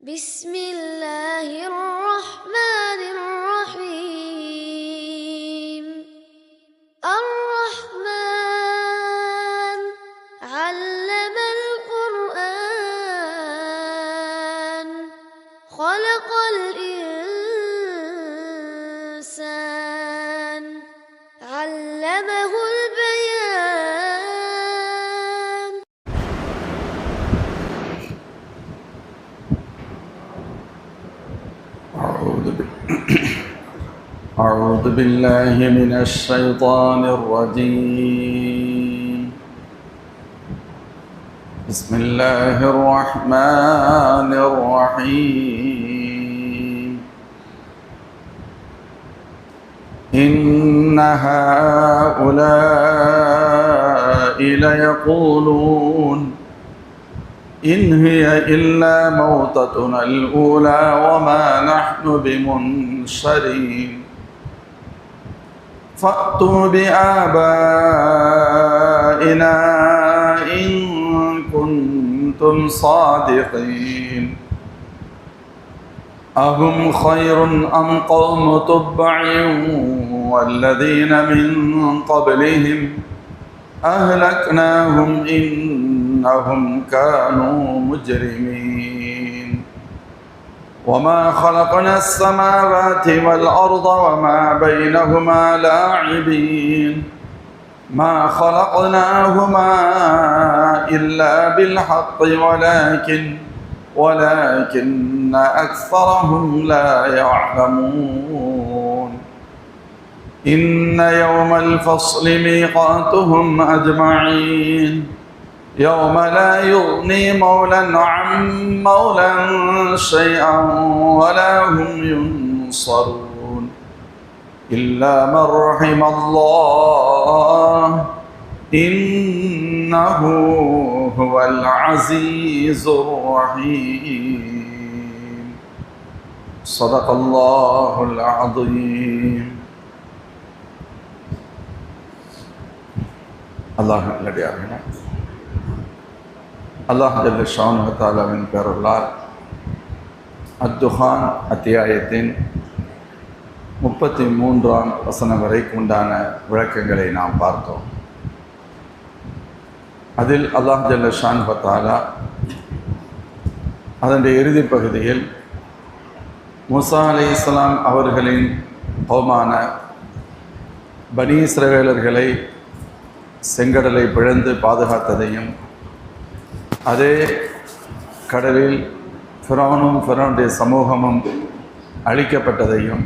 بسم الله الرحمن الرحيم الرحمن علم القرآن خلق الإنسان علمه البيان. أعوذ بالله من الشيطان الرجيم. بسم الله الرحمن الرحيم. إن هؤلاء ليقولون إن هي إلا موتتنا الأولى وما نحن بمنشرين فأتوا بآبائنا إن كنتم صادقين أهم خير أم قوم تبع والذين من قبلهم أهلكناهم إنهم كانوا مجرمين وما خلقنا السماوات والأرض وما بينهما لاعبين ما خلقناهما إلا بالحق ولكن أكثرهم لا يعلمون إن يوم الفصل ميقاتهم أجمعين يوم لا يغني مولا عن مولا شيئا ولا هم ينصرون إلا من رحم الله إنه هو العزيز الرحيم. صدق الله العظيم. الله நல்லடியார்களே, அல்லாஹ் ஜல்ல ஷானுஹு தஆலாவின் பெயரால் அத்துஹான் அத்தியாயத்தின் 33ஆம் வசனம் வரைக்கும் உண்டான விளக்கங்களை நாம் பார்த்தோம். அதில் அல்லாஹ் ஜல்ல ஷானுஹு தஆலா அதனுடைய இறுதி பகுதியில் மூசா அலைஹிஸ்ஸலாம் அவர்களின் கௌமான பனி இஸ்ரவேலர்களை செங்கடலை பிளந்து பாதுகாத்ததையும், அதே கடலில் ஃபிரௌனும் ஃபிரௌனுடைய சமூகமும் அழிக்கப்பட்டதையும்,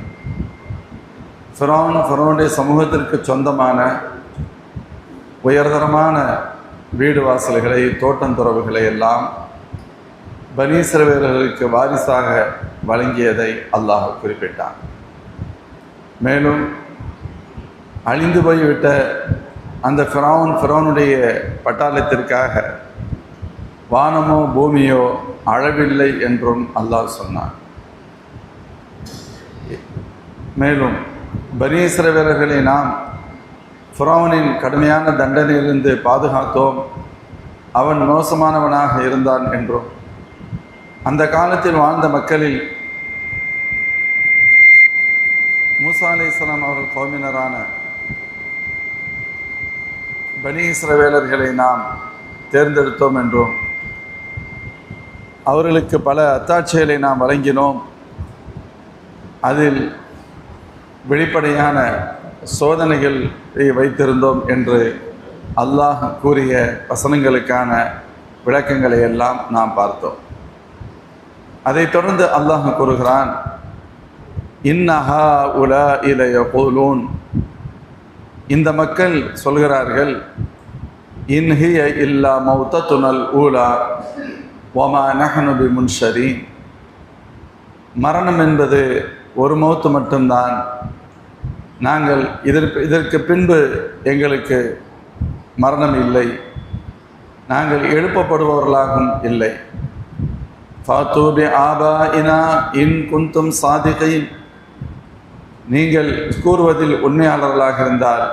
ஃபிரௌனுடைய சமூகத்திற்கு சொந்தமான உயர்தரமான வீடு வாசல்களை தோட்டந்துறவுகளை எல்லாம் பனி இஸ்ரவேலர்களுக்கு வாரிசாக வழங்கியதை அல்லாஹ் குறிப்பிட்டான். மேலும் அழிந்து போய்விட்ட அந்த ஃபிரௌனுடைய பட்டாளத்திற்காக வானமோ பூமியோ அளவில்லை என்றும் அல்லாஹ் சொன்னான். மேலும் பனி இஸ்ரவேலர்களை நாம் ஃபிரௌனின் கடுமையான தண்டனையிலிருந்து பாதுகாத்தோம், அவன் மோசமானவனாக இருந்தான் என்றும், அந்த காலத்தில் வாழ்ந்த மக்களில் மூசா அலைஹிஸ்ஸலாம் அவர்கள் கௌமினரான பனி இஸ்ரவேலர்களை நாம் தேர்ந்தெடுத்தோம் என்றும், அவர்களுக்கு பல அத்தாட்சிகளை நாம் வழங்கினோம், அதில் வெளிப்படையான சோதனைகளை வைத்திருந்தோம் என்று அல்லாஹ் கூறிய வசனங்களுக்கான விளக்கங்களை எல்லாம் நாம் பார்த்தோம். அதைத் தொடர்ந்து அல்லாஹ் கூறுகிறான், இன்னஹா உலாஇ லயகூலூன், இந்த மக்கள் சொல்கிறார்கள், இன் ஹிய இல்லா மௌத்தத்துனல் ஊலா வமா நஹ்னு பிமுன்ஷரீன், மரணம் என்பது ஒரு மௌத்து மட்டும்தான், நாங்கள் இதற்கு பின்பு எங்களுக்கு மரணம் இல்லை, நாங்கள் எழுப்பப்படுபவர்களாகவும் இல்லை. ஃபாத்தூ பி ஆபாஇனா இன் குன்தும் சாதிகீன், நீங்கள் கூறுவதில் உண்மையாளர்களாக இருந்தால்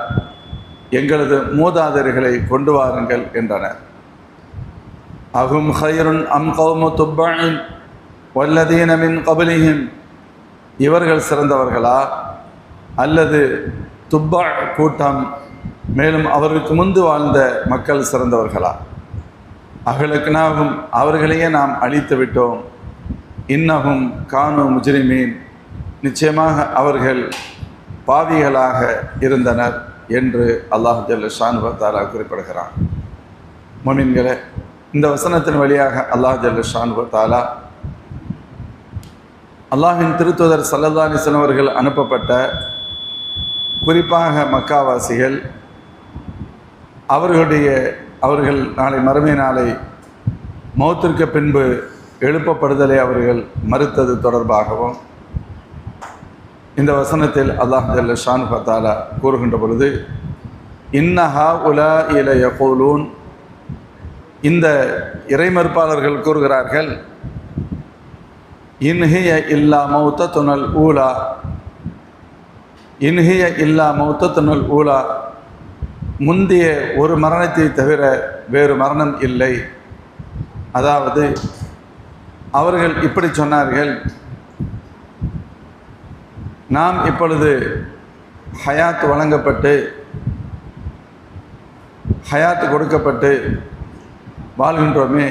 எங்களது மூதாதையர்களை கொண்டு வாருங்கள் என்றனர். அஹும் ஹைருன் அம் கௌமு துப்பஇன், வல்லதீன மின் கபலிஹிம், இவர்கள் சிறந்தவர்களா அல்லது துப்பா கூட்டம் மேலும் அவர்களுக்கு முன்பு வாழ்ந்த மக்கள் சிறந்தவர்களா? அகலக்னாகும், அவர்களையே நாம் அழித்து விட்டோம். இன்னஹும் கானு முஜ்ரிமீன், நிச்சயமாக அவர்கள் பாவிகளாக இருந்தனர் என்று அல்லாஹ் ஜல்ல ஷானஹு வ தஆலா குறிப்பிடுகிறான். முஃமின்களே, இந்த வசனத்தின் வழியாக அல்லாஹ் ஜல்ல ஷானஹு வ தஆலா அல்லாஹ்வின் திருத்தூதர் ஸல்லல்லாஹு அலைஹி வஸல்லம் அவர்கள் அனுப்பப்பட்ட குறிப்பாக மக்காவாசிகள் அவர்கள் நாளை மறுமை நாளை மௌத்திற்கு பின்பு எழுப்பப்படுதலை அவர்கள் மறுத்தது தொடர்பாகவும் இந்த வசனத்தில் அல்லாஹ் ஜல்ல ஷானஹு வ தஆலா கூறுகின்ற பொழுது, இன்னஹா உலாஇ லயகூலூன், இந்த இறைமறுப்பாளர்கள் கூறுகிறார்கள், இன்ஹிய இல்லா மௌத்தத்துனல் ஊலா, இன்ஹிய இல்லா மௌத்தத்துனல் ஊலா, முந்தைய ஒரு மரணத்தை தவிர வேறு மரணம் இல்லை. அதாவது அவர்கள் இப்படி சொன்னார்கள், நாம் இப்பொழுது ஹயாத் வழங்கப்பட்டு ஹயாத் கொடுக்கப்பட்டு வாழ்கின்றோமே,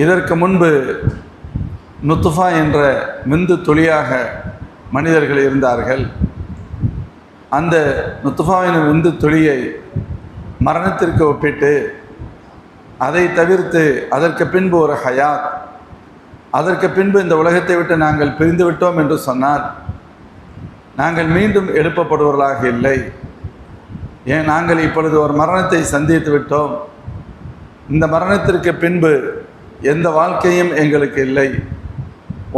இதற்கு முன்பு நுத்ஃபா என்ற விந்து துளியாக மனிதர்கள் இருந்தார்கள். அந்த நுத்ஃபாவின் விந்து துளியை மரணத்திற்கு ஒப்பிட்டு அதை தவிர்த்து அதற்கு பின்பு ஒரு ஹயாத், அதற்கு பின்பு இந்த உலகத்தை விட்டு நாங்கள் பிரிந்து விட்டோம் என்று சொன்னால் நாங்கள் மீண்டும் எழுப்பப்படுவர்களாக இல்லை. ஏன், நாங்கள் இப்பொழுது ஒரு மரணத்தை சந்தித்து விட்டோம், இந்த மரணத்திற்கு பின்பு எந்த வாழ்க்கையும் எங்களுக்கு இல்லை.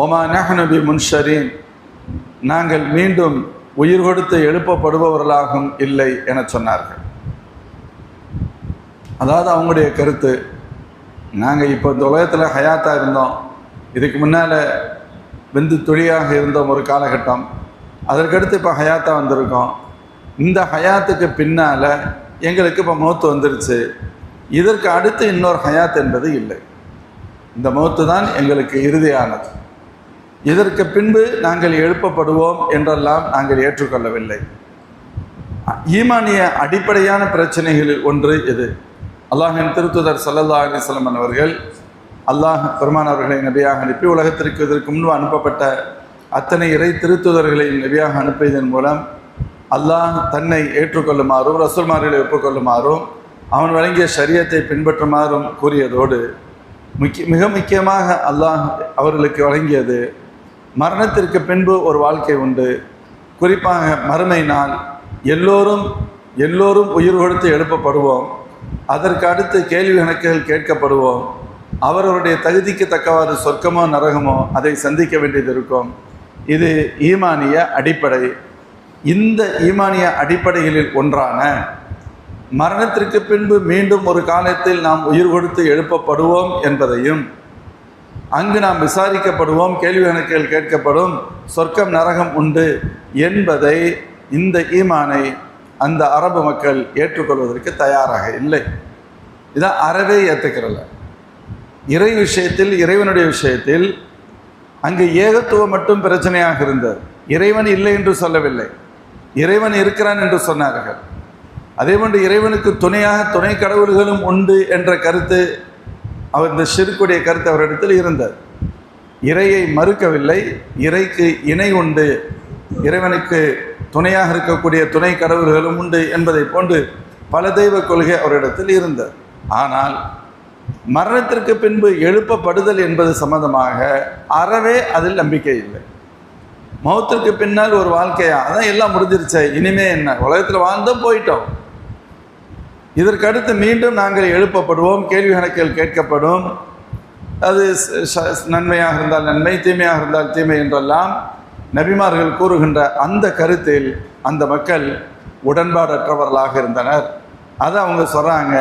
ஒமா நஹ்னு பி முன்ஷரீன், நாங்கள் மீண்டும் உயிர் கொடுத்து எழுப்பப்படுபவர்களாகவும் இல்லை என சொன்னார்கள். அதாவது அவங்களுடைய கருத்து, நாங்கள் இப்போ இந்த உலகத்தில் ஹயாத்தாக இருந்தோம், இதுக்கு முன்னால் விந்து துளியாக இருந்தோம் ஒரு காலகட்டம், அதற்கடுத்து இப்போ ஹயாத்தாக வந்திருக்கோம், இந்த ஹயாத்துக்கு பின்னால் எங்களுக்கு இப்போ மௌத்து வந்துருச்சு, இதற்கு அடுத்து இன்னொரு ஹயாத் என்பது இல்லை, இந்த மௌத்து தான் எங்களுக்கு இறுதியானது, இதற்கு பின்பு நாங்கள் எழுப்பப்படுவோம் என்றெல்லாம் நாங்கள் ஏற்றுக்கொள்ளவில்லை. ஈமானிய அடிப்படையான பிரச்சனைகளில் ஒன்று இது. அல்லாஹ்வின் திருத்தூதர் ஸல்லல்லாஹு அலைஹி வஸல்லம் அவர்கள் அல்லாஹ் பெருமான் அவர்களை நபியாக அனுப்பி உலகத்திற்கு இதற்கு முன்பு அனுப்பப்பட்ட அத்தனை இறை திருத்தூதர்களை நபியாக அனுப்பியதன் மூலம் அல்லாஹ் தன்னை ஏற்றுக்கொள்ளுமாறும் ரசூல்மார்களை ஒப்புக்கொள்ளுமாறும் அவன் வழங்கிய ஷரியத்தை பின்பற்றுமாறும் கூறியதோடு மிக முக்கியமாக அல்லாஹ் அவர்களுக்கு வழங்கியது மரணத்திற்கு பின்பு ஒரு வாழ்க்கை உண்டு. குறிப்பாக மறுமை நாள் எல்லோரும் உயிர் கொடுத்து எழுப்பப்படுவோம், அதற்கு அடுத்து கேள்வி கணக்குகள் கேட்கப்படுவோம், அவர்களுடைய தகுதிக்கு தக்கவாறு சொர்க்கமோ நரகமோ அதை சந்திக்க வேண்டியது இருக்கும். இது ஈமானிய அடிப்படை. இந்த ஈமானிய அடிப்படைகளில் ஒன்றான மரணத்திற்கு பின்பு மீண்டும் ஒரு காலத்தில் நாம் உயிர் கொடுத்து எழுப்பப்படுவோம் என்பதையும், அங்கு நாம் விசாரிக்கப்படுவோம், கேள்வி கணக்குகள் கேட்கப்படும், சொர்க்கம் நரகம் உண்டு என்பதை, இந்த ஈமானை அந்த அரபு மக்கள் ஏற்றுக்கொள்வதற்கு தயாராக இல்லை. இதான் அறவே ஏற்றுக்கிறல்ல. இறை விஷயத்தில், இறைவனுடைய விஷயத்தில் அங்கு ஏகத்துவம் மட்டும் பிரச்சனையாக இருந்தது. இறைவன் இல்லை என்று சொல்லவில்லை, இறைவன் இருக்கிறான் என்று சொன்னார்கள். அதேபோன்று இறைவனுக்கு துணையாக துணை கடவுள்களும் உண்டு என்ற கருத்து, அவர் இந்த ஷிர்க்குடைய கருத்து அவரிடத்தில் இருந்தது. இறையை மறுக்கவில்லை, இறைக்கு இணை உண்டு, இறைவனுக்கு துணையாக இருக்கக்கூடிய துணை கடவுள்களும் உண்டு என்பதை போன்று பல தெய்வ கொள்கை அவரிடத்தில் இருந்தது. ஆனால் மரணத்திற்கு பின்பு எழுப்பப்படுதல் என்பது சம்பந்தமாக அறவே அதில் நம்பிக்கை இல்லை. மௌத்திற்கு பின்னால் ஒரு வாழ்க்கையா, அதான் எல்லாம் முடிஞ்சிருச்சே, இனிமே என்ன, உலகத்தில் வாழ்ந்தோம் போயிட்டோம், இதற்கடுத்து மீண்டும் நாங்கள் எழுப்பப்படுவோம், கேள்வி கணக்குகள் கேட்கப்படும், அது நன்மையாக இருந்தால் நன்மை, தீமையாக இருந்தால் தீமை என்றெல்லாம் நபிமார்கள் கூறுகின்ற அந்த கருத்தில் அந்த மக்கள் உடன்பாடற்றவர்களாக இருந்தனர். அதை அவங்க சொல்கிறாங்க,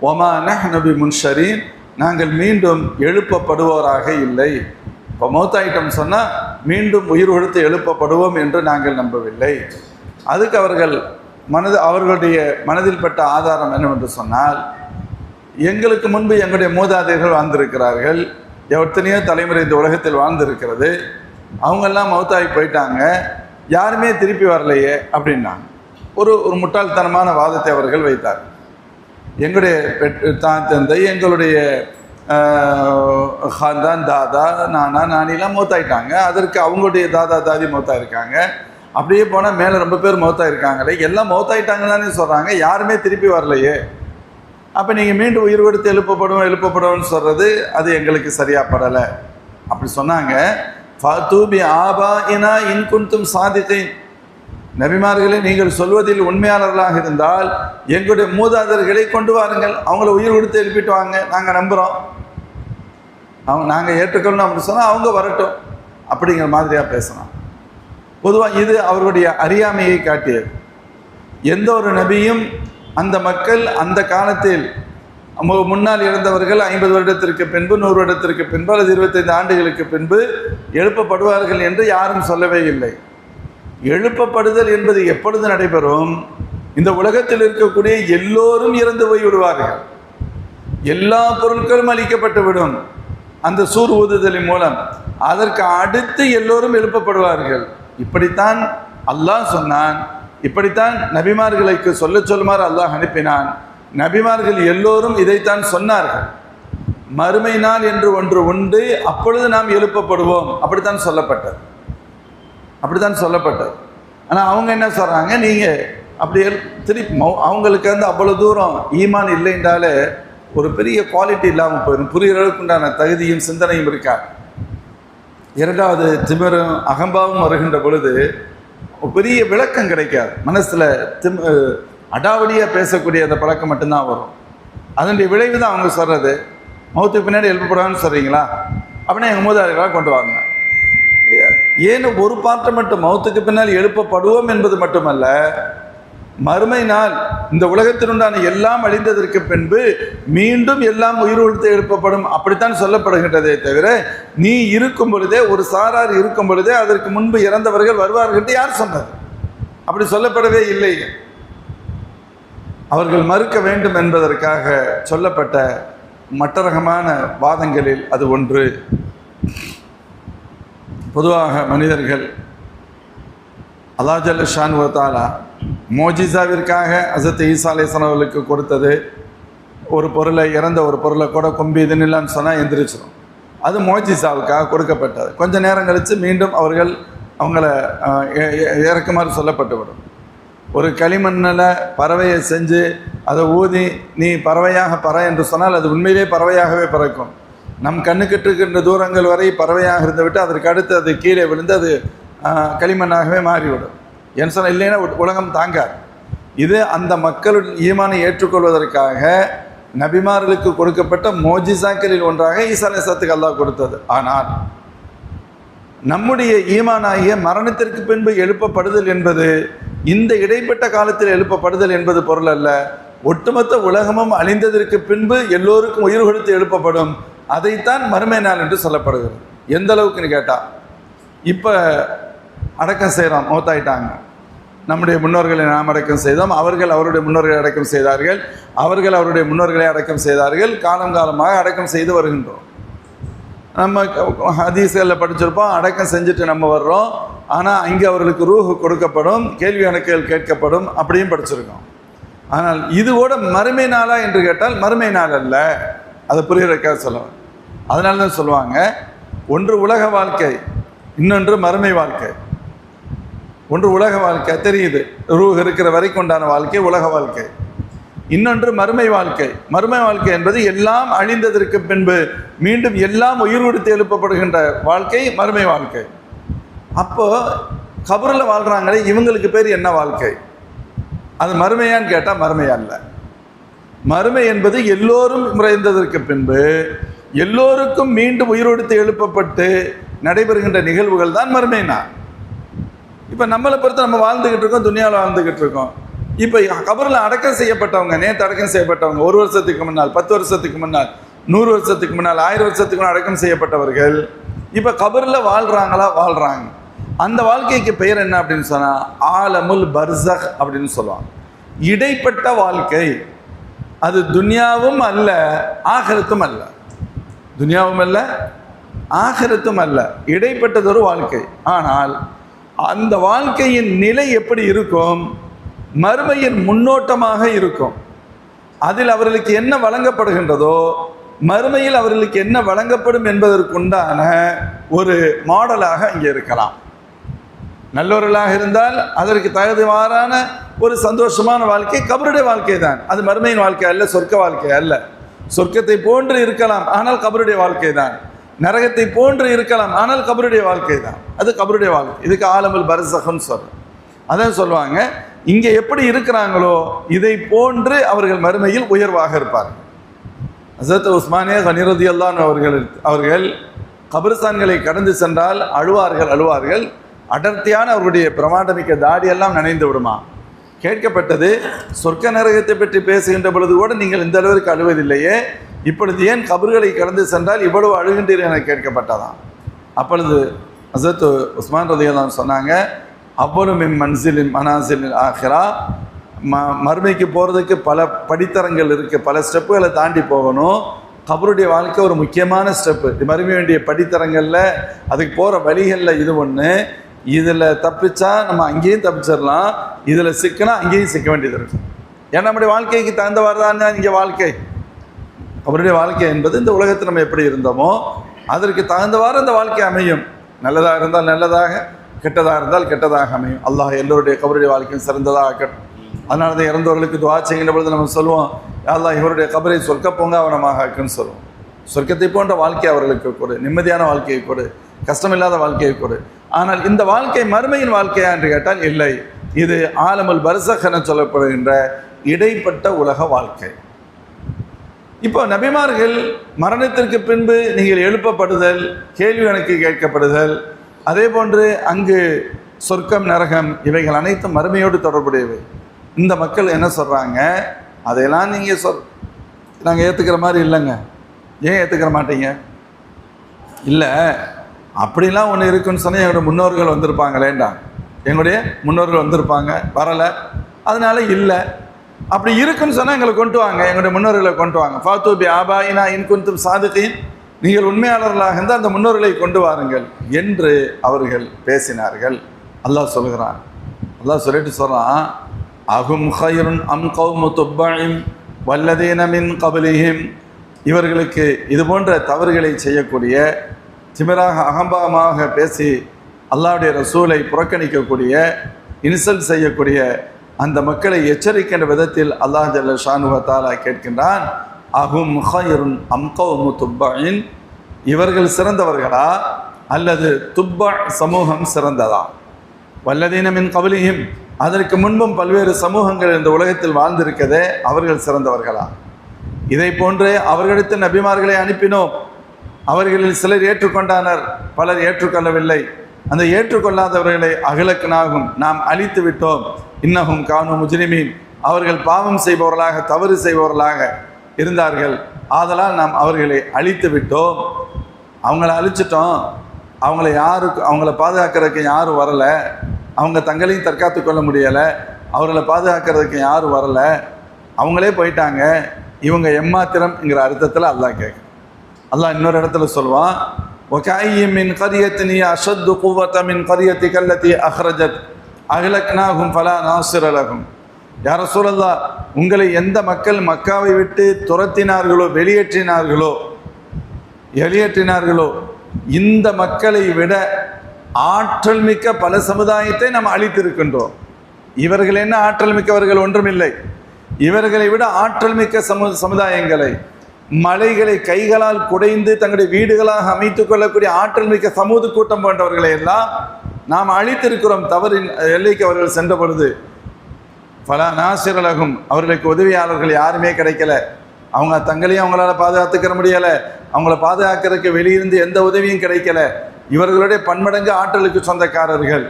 ஒமா நஹ்னு பி முன்ஷரீன், நாங்கள் மீண்டும் எழுப்பப்படுவோராக இல்லை. இப்போ மௌத்தாயிட்டம் சொன்னால் மீண்டும் உயிர் கொடுத்து எழுப்பப்படுவோம் என்று நாங்கள் நம்பவில்லை. அதுக்கு அவர்களுடைய மனதில் பட்ட ஆதாரம் என்னவென்று சொன்னால், எங்களுக்கு முன்பு எங்களுடைய மூதாதையர்கள் வாழ்ந்திருக்கிறார்கள், எத்தனையோ தலைமுறை இந்த உலகத்தில் வாழ்ந்திருக்கிறது, அவங்கெல்லாம் மௌத்தாகி போயிட்டாங்க, யாருமே திருப்பி வரலையே அப்படின்னாங்க. ஒரு முட்டாள்தனமான வாதத்தை அவர்கள் வைத்தார். எங்களுடைய தந்தை, எங்களுடைய ஹான்தான், தாதா, நானா, நானிலாம் மௌத்தாயிட்டாங்க, அதற்கு அவங்களுடைய தாதா தாதி மௌத்தாயிருக்காங்க, அப்படியே போனால் மேலே ரொம்ப பேர் மௌத்தாயிருக்காங்களே, எல்லாம் மௌத்தாயிட்டாங்கன்னு சொல்கிறாங்க, யாருமே திருப்பி வரலையே, அப்போ நீங்கள் மீண்டும் உயிர் கொடுத்து எழுப்பப்படும்னு சொல்கிறது அது எங்களுக்கு சரியாக படலை அப்படி சொன்னாங்க. ஃபாத்தூபி ஆபா இனா இன்குந்தும் சாதித்தை, நபிமார்களே நீங்கள் சொல்வதில் உண்மையாளர்களாக இருந்தால் எங்களுடைய மூதாதையர்களை கொண்டு வாருங்கள், அவங்கள உயிர் கொடுத்து எழுப்பிட்டு வாங்க, நாங்கள் நம்புகிறோம், நாங்கள் ஏற்றுக்கொள்ளணும் அப்படி சொன்னால் அவங்க வரட்டும் அப்படிங்கிற மாதிரியாக பேசலாம். பொதுவாக இது அவர்களுடைய அறியாமையை காட்டியது. எந்த ஒரு நபியும் அந்த மக்கள் அந்த காலத்தில் முன்னால் இறந்தவர்கள் 50 வருடத்திற்கு பின்பு, 100 வருடத்திற்கு பின்பு அல்லது 25 ஆண்டுகளுக்கு பின்பு எழுப்பப்படுவார்கள் என்று யாரும் சொல்லவே இல்லை. எழுப்பப்படுதல் என்பது எப்பொழுது நடைபெறும்? இந்த உலகத்தில் இருக்கக்கூடிய எல்லோரும் இறந்து போய் விடுவார்கள், எல்லா பொருட்களும் அளிக்கப்பட்டு விடும் அந்த சூர் ஊதுதலின் மூலம். அதற்கு அடுத்து எல்லோரும் எழுப்பப்படுவார்கள். இப்படித்தான் அல்லாஹ் சொன்னான், இப்படித்தான் நபிமார்களுக்கு சொல்லுமாறு அல்லாஹ் அனுப்பினான். நபிமார்கள் எல்லோரும் இதைத்தான் சொன்னார்கள். மறுமை நாள் என்று ஒன்று உண்டு, அப்பொழுது நாம் எழுப்பப்படுவோம், அப்படித்தான் சொல்லப்பட்டது. ஆனால் அவங்க என்ன சொல்கிறாங்க, நீங்கள் அப்படி திருப்பி அவங்களுக்கு அவ்வளோ தூரம் ஈமான் இல்லைன்றாலே ஒரு பெரிய குவாலிட்டி இல்லாமல் போயிடும், புரிகிற அளவுக்கு உண்டான தகுதியும் சிந்தனையும் இருக்காது. இரண்டாவது திமிரும் அகம்பாவும் வருகின்ற பொழுது பெரிய விளக்கம் கிடைக்காது, மனசில் அடாவடியாக பேசக்கூடிய அந்த பழக்கம் மட்டும்தான் வரும். அதனுடைய விளைவு தான் அவங்க சொல்கிறது, மௌத்துக்கு பின்னாடி எழுப்பப்படுவான்னு சொல்கிறீங்களா, அப்படின்னா எங்கள் மூதாதையர்களாக கொண்டு வாங்க. ஏன்னு ஒரு பாட்டை மட்டும் மௌத்துக்கு பின்னால் எழுப்பப்படுவோம் என்பது மட்டுமல்ல, மறுமை நாள் இந்த உலகத்தினுண்டான எல்லாம் அழிந்ததற்கு பின்பு மீண்டும் எல்லாம் உயிர் கொடுத்து எழுப்பப்படும், அப்படித்தான் சொல்லப்படுகின்றதே தவிர நீ இருக்கும் பொழுதே, ஒரு சாரார் இருக்கும் பொழுதே அதற்கு முன்பு இறந்தவர்கள் வருவார்கள் என்று யார் சொன்னது? அப்படி சொல்லப்படவே இல்லை. அவர்கள் மறுக்க வேண்டும் என்பதற்காக சொல்லப்பட்ட மட்டரகமான வாதங்களில் அது ஒன்று. பொதுவாக மனிதர்கள் அல்லாஹ் ஜல்ல ஷானு வ தஆலா மோஜிசாவிற்காக ஹஸரத் ஈசா அலைஹிஸ்ஸலாம் அவர்களுக்கு கொடுத்தது ஒரு பொருளை, இறந்த ஒரு பொருளை கூட கொம்பி இதுன்னு சொன்னால் எந்திரிச்சிடும், அது மோஜிசாவுக்காக கொடுக்கப்பட்டது. கொஞ்சம் நேரம் கழித்து மீண்டும் அவங்கள இறக்குமாறு சொல்லப்பட்டுவிடும். ஒரு களிமண்ணில் பறவையை செஞ்சு அதை ஊதி நீ பறவையாக பற என்று சொன்னால் அது உண்மையிலே பறவையாகவே பறக்கும். நம் கண்ணுக்கிட்டு இருக்கின்ற தூரங்கள் வரை பறவையாக இருந்து விட்டு அதற்கு அடுத்து அது கீழே விழுந்து அது களிமண்ணாகவே மாறிவிடும். ஏன்னு சொன்னால் இல்லைன்னா உலகம் தாங்காது. இது அந்த மக்களுடைய ஈமானை ஏற்றுக்கொள்வதற்காக நபிமார்களுக்கு கொடுக்கப்பட்ட மோஜிசாக்களில் ஒன்றாக ஈசா அலைஹிஸ்ஸலாத்துக்கு அல்லாஹ் கொடுத்தது. ஆனால் நம்முடைய ஈமானாகிய மரணத்திற்கு பின்பு எழுப்பப்படுதல் என்பது இந்த இடைப்பட்ட காலத்தில் எழுப்பப்படுதல் என்பது பொருள் அல்ல. ஒட்டுமொத்த உலகமும் அழிந்ததற்கு பின்பு எல்லோருக்கும் உயிர் கொடுத்து எழுப்பப்படும், அதைத்தான் மறுமை நாள் என்று சொல்லப்படுகிறது. எந்த அளவுக்குன்னு கேட்டால், இப்போ அடக்கம் செய்கிறோம், மௌத்தாயிட்டாங்க, நம்முடைய முன்னோர்களை நாம் அடக்கம் செய்தோம், அவர்கள் அவருடைய முன்னோர்களை அடக்கம் செய்தார்கள், அவர்கள் அவருடைய முன்னோர்களை அடக்கம் செய்தார்கள், காலம் காலமாக அடக்கம் செய்து வருகின்றோம். நம்ம ஹதீஸ்களில் படிச்சிருப்போம், அடக்கம் செஞ்சுட்டு நம்ம வர்றோம், ஆனால் அங்கே அவர்களுக்கு ரூஹ் கொடுக்கப்படும், கேள்வி கணக்குகள் கேட்கப்படும், அப்படியும் படிச்சிருக்கோம். ஆனால் இதுவோட மறுமை நாளா என்று கேட்டால் மறுமை நாள் அல்ல, அதை புரிகிறதுக்காக சொல்லுவாங்க. அதனால தான் சொல்லுவாங்க, ஒன்று உலக வாழ்க்கை, இன்னொன்று மறுமை வாழ்க்கை. ஒன்று உலக வாழ்க்கை தெரியுது, ரூஹ் இருக்கிற வரைக்கும் உண்டான வாழ்க்கை உலக வாழ்க்கை. இன்னொன்று மறுமை வாழ்க்கை. மறுமை வாழ்க்கை என்பது எல்லாம் அழிந்ததற்கு பின்பு மீண்டும் எல்லாம் உயிர் கொடுத்து எழுப்பப்படுகின்ற வாழ்க்கை மறுமை வாழ்க்கை. அப்போ கபரில் வாழ்கிறாங்களே இவங்களுக்கு பேர் என்ன வாழ்க்கை? அது மறுமையான்னு கேட்டால் மறுமையா அல்ல. மறுமை என்பது எல்லோரும் இறந்ததற்கு பின்பு எல்லோருக்கும் மீண்டும் உயிர் கொடுத்து எழுப்பப்பட்டு நடைபெறுகின்ற நிகழ்வுகள் தான் மறுமை நாள். இப்போ நம்மளை பொறுத்து நம்ம வாழ்ந்துக்கிட்டு இருக்கோம், துனியாவில் வாழ்ந்துக்கிட்டு இருக்கோம். இப்போ கபரில் அடக்கம் செய்யப்பட்டவங்க, நேற்று அடக்கம் செய்யப்பட்டவங்க, 1 வருஷத்துக்கு முன்னால், 10 வருஷத்துக்கு முன்னால், 100 வருஷத்துக்கு முன்னால், 1000 வருஷத்துக்கு முன்னால் அடக்கம் செய்யப்பட்டவர்கள் இப்போ கபரில் வாழ்கிறாங்க. அந்த வாழ்க்கைக்கு பெயர் என்ன அப்படின்னு சொன்னால் ஆலமுல் பர்சக் அப்படின்னு சொல்லுவாங்க. இடைப்பட்ட வாழ்க்கை. அது துன்யாவும் அல்ல, ஆகிரத்தும் அல்ல. துனியாவும் அல்ல, ஆகிரத்தும் அல்ல, இடைப்பட்டதொரு வாழ்க்கை. ஆனால் அந்த வாழ்க்கையின் நிலை எப்படி இருக்கும்? மறுமையின் முன்னோட்டமாக இருக்கும். அதில் அவர்களுக்கு என்ன வழங்கப்படுகின்றதோ மறுமையில் அவர்களுக்கு என்ன வழங்கப்படும் என்பதற்குண்டான ஒரு மாடலாக இங்கே இருக்கலாம். நல்லவர்களாக இருந்தால் அதற்கு தகுதிவாரான ஒரு சந்தோஷமான வாழ்க்கை கபருடைய வாழ்க்கை தான். அது மறுமையின் வாழ்க்கை அல்ல, சொர்க்க வாழ்க்கை அல்ல. சொர்க்கத்தை போன்று இருக்கலாம், ஆனால் கபருடைய வாழ்க்கை தான். நரகத்தை போன்று இருக்கலாம், ஆனால் கபருடைய வாழ்க்கை தான். அது கபருடைய வாழ்க்கை. இதுக்கு ஆலமுல் பர்ஸஹ்னு சொல்றோம். அதான் சொல்லுவாங்க, இங்கே எப்படி இருக்கிறாங்களோ இதை போன்று அவர்கள் மறுமையில் உயர்வாக இருப்பார்கள். ஹஸரத் உஸ்மானியா கனி ரலியல்லாஹு அன்ஹு அவர்கள் கபிரிஸ்தான்களை கடந்து சென்றால் அழுவார்கள். அடர்த்தியான அவருடைய பிரமாண்டமிக்க தாடியெல்லாம் நனைந்து விடுமா. கேட்கப்பட்டது, சொர்க்க நரகத்தை பற்றி பேசுகின்ற பொழுது கூட நீங்கள் இந்த அளவிற்கு அழுவதில்லையே, இப்பொழுது ஏன் கபர்களை கடந்து சென்றால் இவ்வளவு அழுகின்றீர்கள் என கேட்கப்பட்டதாம். அப்பொழுது ஹஸரத் உஸ்மான் ரலியல்லாஹு அன்ஹு சொன்னாங்க, அவ்வளவு மின் மன்சிலின் மனாசிலின் ஆகிரா, மறுமைக்கு போகிறதுக்கு பல படித்தரங்கள் இருக்குது, பல ஸ்டெப்புகளை தாண்டி போகணும். கபருடைய வாழ்க்கை ஒரு முக்கியமான ஸ்டெப்பு. மறுமை வேண்டிய படித்தரங்களில் அதுக்கு போகிற வழிகளில் இது ஒன்று. இதில் தப்பிச்சா நம்ம அங்கேயும் தப்பிச்சிடலாம், இதில் சிக்கினா அங்கேயும் சிக்க வேண்டியது இருக்கும். ஏன்னா நம்முடைய வாழ்க்கைக்கு தகுந்தவாறு தான் இங்கே வாழ்க்கை. அவருடைய வாழ்க்கை என்பது இந்த உலகத்தில் நம்ம எப்படி இருந்தோமோ அதற்கு தகுந்தவாறு அந்த வாழ்க்கை அமையும். நல்லதாக இருந்தால் நல்லதாக, கெட்டதாக இருந்தால் கெட்டதாக அமையும். அல்லாஹ் எல்லோருடைய கபருடைய வாழ்க்கையும் சிறந்ததாக ஆக்கட்டும். அதனால தான் இறந்தவர்களுக்கு துஆ செய்கின்ற பொழுது நம்ம சொல்லுவோம், அல்லாஹ் இவருடைய கபரை சொர்க்க பூங்காவனமாக ஆக்குன்னு சொல்லுவோம். சொர்க்கத்தை போன்ற வாழ்க்கை அவர்களுக்கு கொடு, நிம்மதியான வாழ்க்கையை கொடு, கஷ்டமில்லாத வாழ்க்கையை கொடு. ஆனால் இந்த வாழ்க்கை மறுமையின் வாழ்க்கையா என்று கேட்டால் இல்லை, இது ஆலமுல் பர்ஸஹ் என சொல்லப்படுகின்ற இடைப்பட்ட உலக வாழ்க்கை. இப்போ நபிமார்கள் மரணத்திற்கு பின்பு நீங்கள் எழுப்பப்படுதல், கேள்வி கணக்கு கேட்கப்படுதல், அதே போன்று அங்கு சொர்க்கம் நரகம் இவைகள் அனைத்தும் மறுமையோடு தொடர்புடையவை. இந்த மக்கள் என்ன சொல்கிறாங்க, அதையெல்லாம் நீங்கள் நாங்கள் ஏற்றுக்கிற மாதிரி இல்லைங்க. ஏன் ஏற்றுக்கிற மாட்டீங்க? இல்லை, அப்படிலாம் ஒன்று இருக்குன்னு சொன்னால் எங்களுடைய முன்னோர்கள் வந்திருப்பாங்களேண்டா, எங்களுடைய முன்னோர்கள் வந்திருப்பாங்க, வரலை, அதனால இல்லை. அப்படி இருக்குன்னு சொன்னால் எங்களை கொண்டு வாங்க, எங்களுடைய முன்னோர்களை கொண்டு வாங்க. ஃபாத்து பி ஆபாயினா இன் குன்தும் சாதிகீன், நீங்கள் உண்மையாளர்களாக இருந்தால் அந்த முன்னோர்களை கொண்டு வாருங்கள் என்று அவர்கள் பேசினார்கள். அல்லாஹ் சொல்கிறான், அல்லாஹ் சொல்லிட்டு சொல்கிறான், அஹும் ஹைருன் அம் கௌமு துப்பஇம் வல்லதீன மின் கப்லிஹிம், இவர்களுக்கு இது போன்ற தவறுகளை செய்யக்கூடிய, திமிராக அகம்பாவமாக பேசி அல்லாஹ்வுடைய ரசூலை புறக்கணிக்கக்கூடிய, இன்சல்ட் செய்யக்கூடிய அந்த மக்களை எச்சரிக்கின்ற விதத்தில் அல்லாஹ் ஜல்ல ஷானுஹு வ தஆலா கேட்கின்றான், அஹும் ஹைருன் அம் கௌமு துப்பஇன், இவர்கள் சிறந்தவர்களா அல்லது துப்ப சமூகம் சிறந்ததா? வல்லதீன மின் கப்லிஹிம், அதற்கு முன்பும் பல்வேறு சமூகங்கள் இந்த உலகத்தில் வாழ்ந்திருக்கதே, அவர்கள் சிறந்தவர்களா? இதை போன்றே அவர்களிடத்தில் நபிமார்களை அனுப்பினோம். அவர்களில் சிலர் ஏற்றுக்கொண்டனர், பலர் ஏற்றுக்கொள்ளவில்லை. அந்த ஏற்றுக்கொள்ளாதவர்களை அகலக்கனாகும் நாம் அழித்து விட்டோம். இன்னஹும் கானு முஜ்ரிமீன், அவர்கள் பாவம் செய்பவர்களாக, தவறு செய்பவர்களாக இருந்தார்கள். ஆதலால் நாம் அவர்களை அழித்து விட்டோம். அவங்கள அழிச்சிட்டோம், அவங்கள பாதுகாக்கிறதுக்கு யாரும் வரலை, அவங்க தங்களையும் தற்காத்து கொள்ள முடியலை, அவர்களை பாதுகாக்கிறதுக்கு யாரும் வரலை, அவங்களே போயிட்டாங்க, இவங்க எம்மாத்திரம்ங்கிற அர்த்தத்தில் அல்லாஹ் கேட்க. அல்லாஹ் இன்னொரு இடத்துல சொல்லுவான், வகாய்யிம் மின் கரியத்தின் அஷத்து குவத்த மின் கரியத்தி கல்லத்தி அஹ்ரஜத் அஹ்லக்னாஹும் ஃபலா நாசிர லஹும். யா ரசூலல்லாஹ், உங்களை எந்த மக்கள் மக்காவை விட்டு துரத்தினார்களோ, வெளியேற்றினார்களோ, இந்த மக்களை விட ஆற்றல் மிக்க பல சமுதாயத்தை நாம் அழித்திருக்கின்றோம். இவர்கள் என்ன ஆற்றல் மிக்கவர்கள்? ஒன்றுமில்லை. இவர்களை விட ஆற்றல் மிக்க சமுதாயங்களை, மலைகளை கைகளால் குடைந்து தங்களுடைய வீடுகளாக அமைத்துக் கொள்ளக்கூடிய ஆற்றல் மிக்க சமூக கூட்டம் போன்றவர்களை எல்லாம் நாம் அழித்திருக்கிறோம். தவறின் எல்லைக்கு அவர்கள் சென்ற பொழுது பல நாசிரலகும், அவர்களுக்கு உதவியாளர்கள் யாருமே கிடைக்கல. அவங்க தங்களையும் அவங்களால பாதுகாத்துக்கிற முடியலை, அவங்கள பாதுகாக்கிறதுக்கு வெளியிருந்து எந்த உதவியும் கிடைக்கல. இவர்களுடைய பன்மடங்கு ஆற்றலுக்கு சொந்தக்காரர்கள்.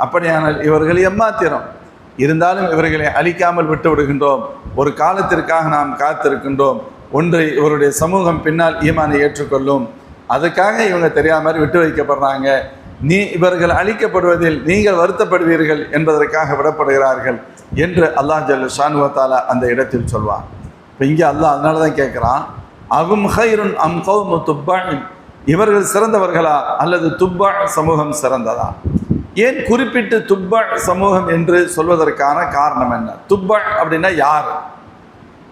அப்படியானால் இவர்கள் எம்மாத்திரம். இருந்தாலும் இவர்களை அழிக்காமல் விட்டு விடுகின்றோம். ஒரு காலத்திற்காக நாம் காத்திருக்கின்றோம். ஒன்று, இவருடைய சமூகம் பின்னால் ஈமானை ஏற்றுக்கொள்ளும். அதுக்காக இவங்க தெரியாத மாதிரி விட்டு வைக்கப்படுறாங்க. இவர்கள் அழிக்கப்படுவதில் நீங்கள் வருத்தப்படுவீர்கள் என்பதற்காக விடப்படுகிறார்கள் என்று அல்லாஹ் ஜல்ல ஷானுஹு வ தஆலா அந்த இடத்தில் சொல்வான். இப்போ இங்கே அல்லாஹ் அதனால தான் கேட்குறான், அகும் ஹைருன் அம் கௌமு துப்பாயின், இவர்கள் சிறந்தவர்களா அல்லது துப்பா சமூகம் சிறந்ததா? ஏன் குறிப்பிட்டு துப்பா சமூகம் என்று சொல்வதற்கான காரணம் என்ன? துப்பா அப்படின்னா யார்?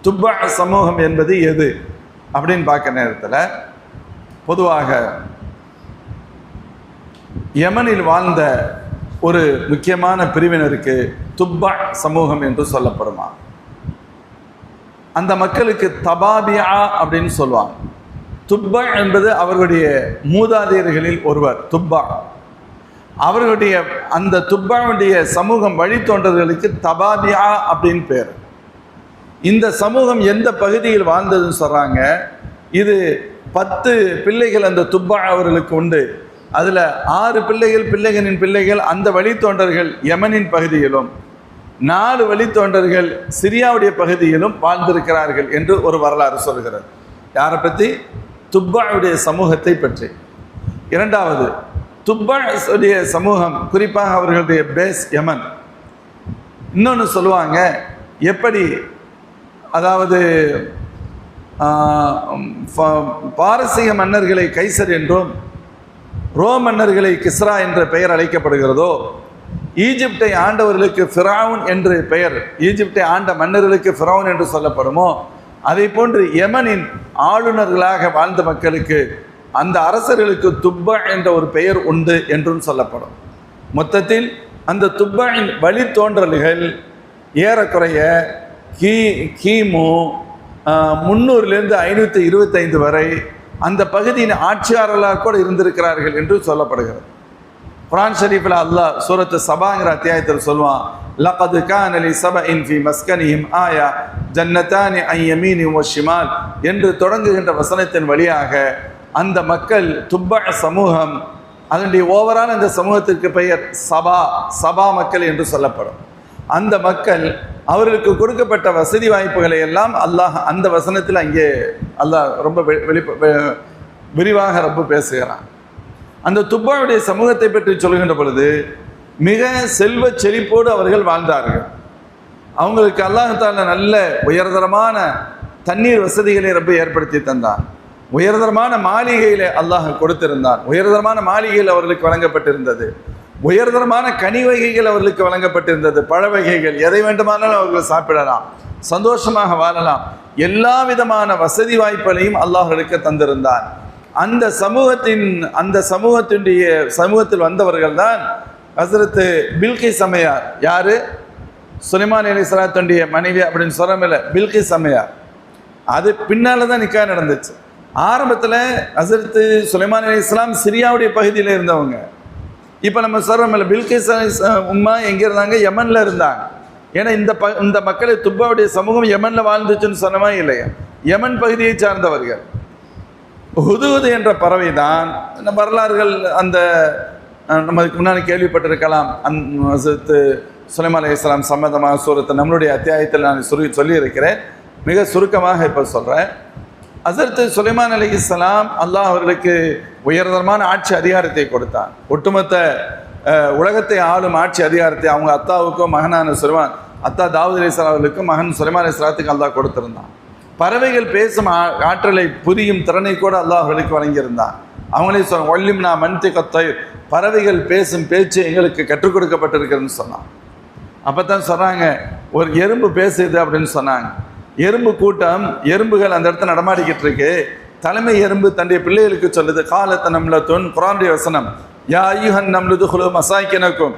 துப்பா சமூகம் என்பது எது அப்படின்னு பார்க்க நேரத்தில் பொதுவாக யமனில் வாழ்ந்த ஒரு முக்கியமான பிரிவினருக்கு துப்பா சமூகம் என்று சொல்லப்படுமா. அந்த மக்களுக்கு தபாபியா அப்படின்னு சொல்லுவாங்க. துப்பா என்பது அவர்களுடைய மூதாதையர்களில் ஒருவர் துப்பா. அவர்களுடைய அந்த துப்பாவுடைய சமூகம் வழித்தோன்றர்களுக்கு தபாபியா அப்படின்னு பேர். இந்த சமூகம் எந்த பகுதியில் வாழ்ந்ததுன்னு சொல்றாங்க. இது 10 பிள்ளைகள் அந்த துப்பா அவர்களுக்கு உண்டு. அதில் 6 பிள்ளைகளின் பிள்ளைகள் அந்த வழித்தோன்றர்கள் யமனின் பகுதியிலும் 4 வழித்தோன்றர்கள் சிரியாவுடைய பகுதியிலும் வாழ்ந்திருக்கிறார்கள் என்று ஒரு வரலாறு சொல்கிறது. யாரை பற்றி? துப்பாவுடைய சமூகத்தை பற்றி. இரண்டாவது, துப்பாவுடைய சமூகம் குறிப்பாக அவர்களுடைய பேஸ் யமன். இன்னொன்று சொல்லுவாங்க, எப்படி அதாவது பாரசீக மன்னர்களை கைசர் என்றும் ரோம் மன்னர்களை கிஸ்ரா என்ற பெயர் அழைக்கப்படுகிறதோ, ஈஜிப்டை ஆண்டவர்களுக்கு ஃபிரவுன் என்று பெயர், ஈஜிப்டை ஆண்ட மன்னர்களுக்கு ஃபிரவுன் என்று சொல்லப்படுமோ, அதை போன்று யமனின் ஆளுநர்களாக வாழ்ந்த மக்களுக்கு அந்த அரசர்களுக்கு துப்பா என்ற ஒரு பெயர் உண்டு என்றும் சொல்லப்படும். மொத்தத்தில் அந்த துப்பாவின் வழித்தோன்றல்கள் ஏறக்குறைய கிமு 300 525 வரை அந்த பகுதியின் ஆட்சியாளர்களாக கூட இருந்திருக்கிறார்கள் என்று சொல்லப்படுகிறது. குர்ஆன் ஷரீஃபில் அல்லாஹ் சூரத்து சபாங்கிற அத்தியாயத்தில் சொல்வான், லகது கான லி சபஇன் ஃபீ மஸ்கனிஹிம் ஆயா ஜன்னதானி அன் யமீனி வ ஷிமால் என்று தொடங்குகின்ற வசனத்தின் வழியாக அந்த மக்கள் துப்பா சமூகம், அதனுடைய ஓவரால் அந்த சமூகத்திற்கு பெயர் சபா மக்கள் என்று சொல்லப்படும். அந்த மக்கள் அவர்களுக்கு கொடுக்கப்பட்ட வசதி வாய்ப்புகளை எல்லாம் அல்லாஹ் அந்த வசனத்தில் அங்கே அல்லாஹ் ரொம்ப விரிவாக ரொம்ப பேசுகிறான். அந்த துப்பாவுடைய சமூகத்தை பற்றி சொல்கின்ற பொழுது மிக செல்வ செழிப்போடு அவர்கள் வாழ்ந்தார்கள். அவங்களுக்கு அல்லாஹ் தஆலா நல்ல உயர்தரமான தண்ணீர் வசதிகளை ரொம்ப ஏற்படுத்தி தந்தான். உயர்தரமான மாளிகையிலே அல்லாஹ் கொடுத்திருந்தான். உயர்தரமான மாளிகையில் அவர்களுக்கு வழங்கப்பட்டிருந்தது. உயர்தரமான கனி வகைகள் அவர்களுக்கு வழங்கப்பட்டிருந்தது. பழ வகைகள், எதை வேண்டுமானாலும் அவர்கள் சாப்பிடலாம், சந்தோஷமாக வாழலாம். எல்லா விதமான வசதி வாய்ப்புகளையும் அல்லாஹ்களுக்கு தந்திருந்தான். அந்த சமூகத்தில் வந்தவர்கள் தான் ஹஸ்ரத் பில்கிஸ் அம்மையார். யாரு? சுலைமான் அலைஹிஸ்ஸலாத்துடைய மனைவி அப்படின்னு சொல்றமில்ல, பில்கிஸ் அம்மையார். அது பின்னால தான் நிக்கா நடந்துச்சு. ஆரம்பத்தில் ஹஸ்ரத் சுலைமான் அலைஹிஸ்ஸலாம் சிரியாவுடைய பகுதியில் இருந்தவங்க. இப்போ நம்ம சொல்றோம்ல, பில்கிஸ் உம்மா எங்கே இருந்தாங்க? யமன்ல இருந்தாங்க. ஏன்னா இந்த மக்களை துப்பாவுடைய சமூகம் யமன்ல வாழ்ந்துச்சுன்னு சொன்னமா இல்லையா? யமன் பகுதியை சார்ந்தவர்கள். ஹுதுஹுது என்ற பறவை தான் வரலாறுகள் அந்த நமக்கு முன்னாடி கேள்விப்பட்டிருக்கலாம். ஹஸ்ரத் சுலைமான் அலைஹிஸ்ஸலாம் சம்பந்தமாக சூரத்து நம்மளுடைய அத்தியாயத்தில் நான் சொல்லியிருக்கிறேன். மிக சுருக்கமாக இப்போ சொல்கிறேன். ஹஸ்ரத் சுலைமான் அலைஹிஸ்ஸலாம் அல்லாஹ் அவர்களுக்கு உயர்தரமான ஆட்சி அதிகாரத்தை கொடுத்தான். ஒட்டுமொத்த உலகத்தை ஆளும் ஆட்சி அதிகாரத்தை அவங்க அத்தாவுக்கும் மகனான அத்தா தாவூத் அலைஹிஸ்ஸலாம் அவர்களுக்கும் மகன் சுலைமான் அலைஹிஸ்ஸலாத்துக்கு அல்லாஹ் கொடுத்திருந்தான். பறவைகள் பேசும் ஆற்றலை புரியும் திறனை கூட அல்லாஹ் அவர்களுக்கு வழங்கியிருந்தான். அவங்களே ஒல்லிம்னா மன்திகத்தை, பறவைகள் பேசும் பேச்சு எங்களுக்கு கற்றுக் கொடுக்கப்பட்டிருக்கிறதுன்னு சொன்னான். அப்போ தான் சொன்னாங்க, ஒரு எறும்பு பேசுது அப்படின்னு சொன்னாங்க. எறும்பு கூட்டம், எறும்புகள் அந்த இடத்துல நடமாடிக்கிட்டு இருக்கு. தலைமை எறும்பு தன்னுடைய பிள்ளைகளுக்கு சொல்லுது, காலத்த நம்லத்துன், குர்ஆனுடைய வசனம், யா அய்யுஹன் நம்லுது குலு மசாக்கினக்கும்,